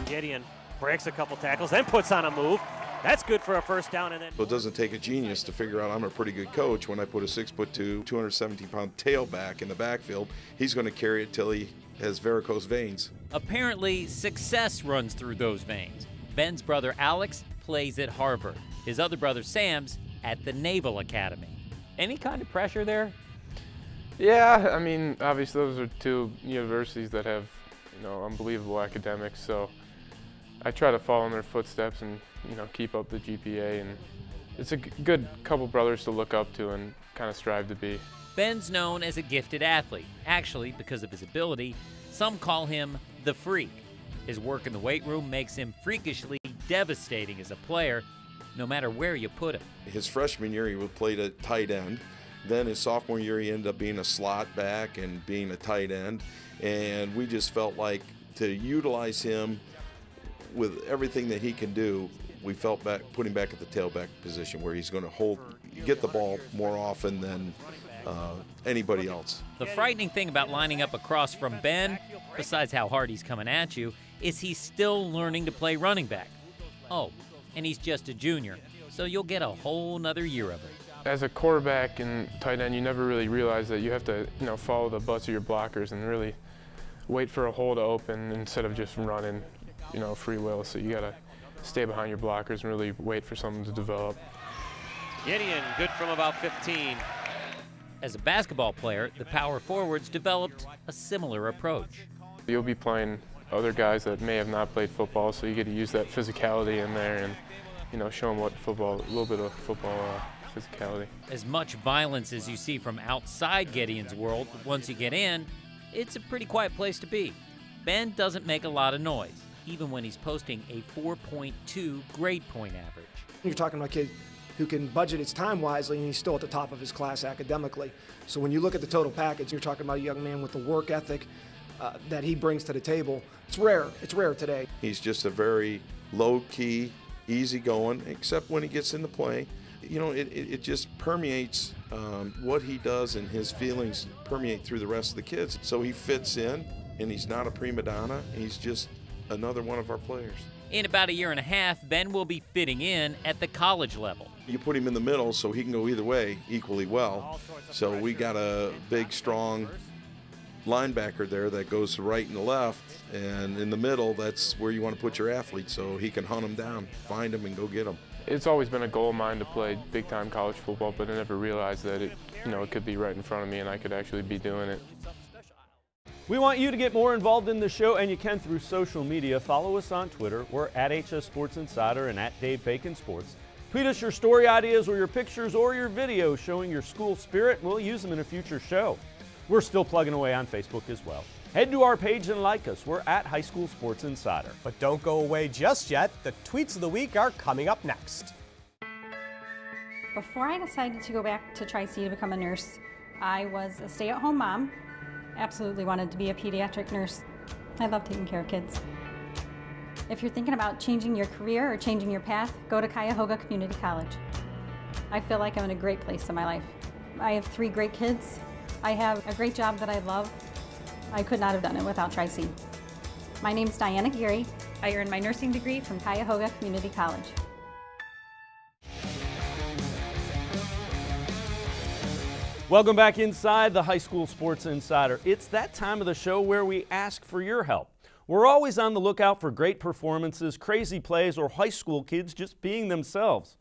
Gideon breaks a couple tackles, then puts on a move. That's good for a first down. And then it doesn't take a genius to figure out I'm a pretty good coach when I put a 6'2", 217-pound tailback in the backfield. He's going to carry it till he has varicose veins. Apparently, success runs through those veins. Ben's brother Alex plays at Harvard. His other brother Sam's at the Naval Academy. Any kind of pressure there? Yeah, I mean, obviously those are 2 universities that have, unbelievable academics. So I try to follow in their footsteps and keep up the GPA, and it's a good couple brothers to look up to and kind of strive to be. Ben's known as a gifted athlete. Actually, because of his ability, some call him the Freak. His work in the weight room makes him freakishly devastating as a player, no matter where you put him. His freshman year, he played at tight end. Then his sophomore year, he ended up being a slot back and being a tight end. And we just felt like to utilize him with everything that he can do, we felt put him back at the tailback position where he's going to get the ball more often than anybody else. The frightening thing about lining up across from Ben, besides how hard he's coming at you, is he's still learning to play running back. Oh, and he's just a junior, so you'll get a whole nother year of it. As a quarterback and tight end, you never really realize that you have to, follow the butts of your blockers and really wait for a hole to open instead of just running, free will. So you gotta stay behind your blockers and really wait for something to develop. Gideon, good from about 15. As a basketball player, the power forwards developed a similar approach. You'll be playing other guys that may have not played football, so you get to use that physicality in there and, show them what a little bit of football physicality. As much violence as you see from outside Gideon's world, once you get in, it's a pretty quiet place to be. Ben doesn't make a lot of noise, even when he's posting a 4.2 grade point average. You're talking about a kid who can budget his time wisely, and he's still at the top of his class academically. So when you look at the total package, you're talking about a young man with the work ethic that he brings to the table. It's rare. It's rare today. He's just a very low-key, easygoing, except when he gets into play. It just permeates what he does, and his feelings permeate through the rest of the kids. So he fits in, and he's not a prima donna. He's just another one of our players. In about a year and a half, Ben will be fitting in at the college level. You put him in the middle so he can go either way equally well. So we got a big, strong linebacker there that goes to right and the left, and in the middle, that's where you want to put your athlete so he can hunt them down, find them, and go get them. It's always been a goal of mine to play big-time college football, but I never realized that it could be right in front of me and I could actually be doing it. We want you to get more involved in the show, and you can through social media. Follow us on Twitter. We're at HS Sports Insider and at Dave Bacon Sports. Tweet us your story ideas or your pictures or your videos showing your school spirit, and we'll use them in a future show. We're still plugging away on Facebook as well. Head to our page and like us. We're at High School Sports Insider. But don't go away just yet. The tweets of the week are coming up next. Before I decided to go back to Tri-C to become a nurse, I was a stay-at-home mom. Absolutely wanted to be a pediatric nurse. I love taking care of kids. If you're thinking about changing your career or changing your path, go to Cuyahoga Community College. I feel like I'm in a great place in my life. I have 3 great kids. I have a great job that I love. I could not have done it without Tri-C. My name's Diana Geary. I earned my nursing degree from Cuyahoga Community College. Welcome back inside the High School Sports Insider. It's that time of the show where we ask for your help. We're always on the lookout for great performances, crazy plays, or high school kids just being themselves.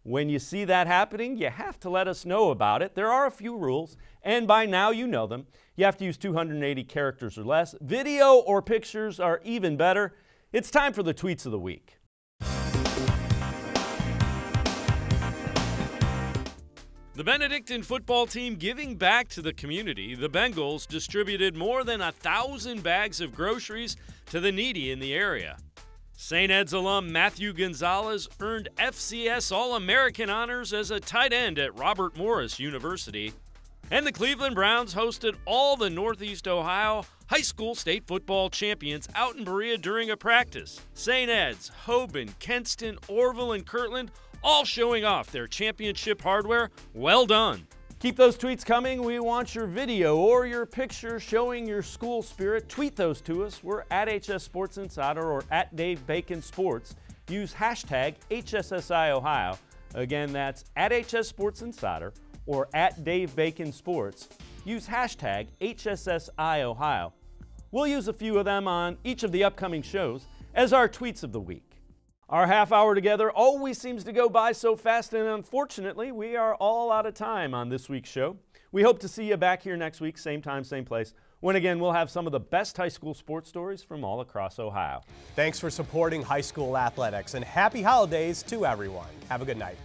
When you see that happening, you have to let us know about it. There are a few rules, and by now you know them. You have to use 280 characters or less. Video or pictures are even better. It's time for the tweets of the week. The Benedictine football team giving back to the community. The Bengals distributed more than 1,000 bags of groceries to the needy in the area. St. Ed's alum Matthew Gonzalez earned FCS All-American honors as a tight end at Robert Morris University. And the Cleveland Browns hosted all the Northeast Ohio high school state football champions out in Berea during a practice. St. Ed's, Hoban, Kenston, Orville, and Kirtland all showing off their championship hardware. Well done. Keep those tweets coming. We want your video or your picture showing your school spirit. Tweet those to us. We're at HS Sports Insider or at Dave Bacon Sports. Use hashtag HSSI Ohio. Again, that's at HS Sports Insider or at Dave Bacon Sports. Use hashtag HSSI Ohio. We'll use a few of them on each of the upcoming shows as our tweets of the week. Our half hour together always seems to go by so fast, and unfortunately, we are all out of time on this week's show. We hope to see you back here next week, same time, same place. when again we'll have some of the best high school sports stories from all across Ohio. Thanks for supporting high school athletics, and happy holidays to everyone. Have a good night.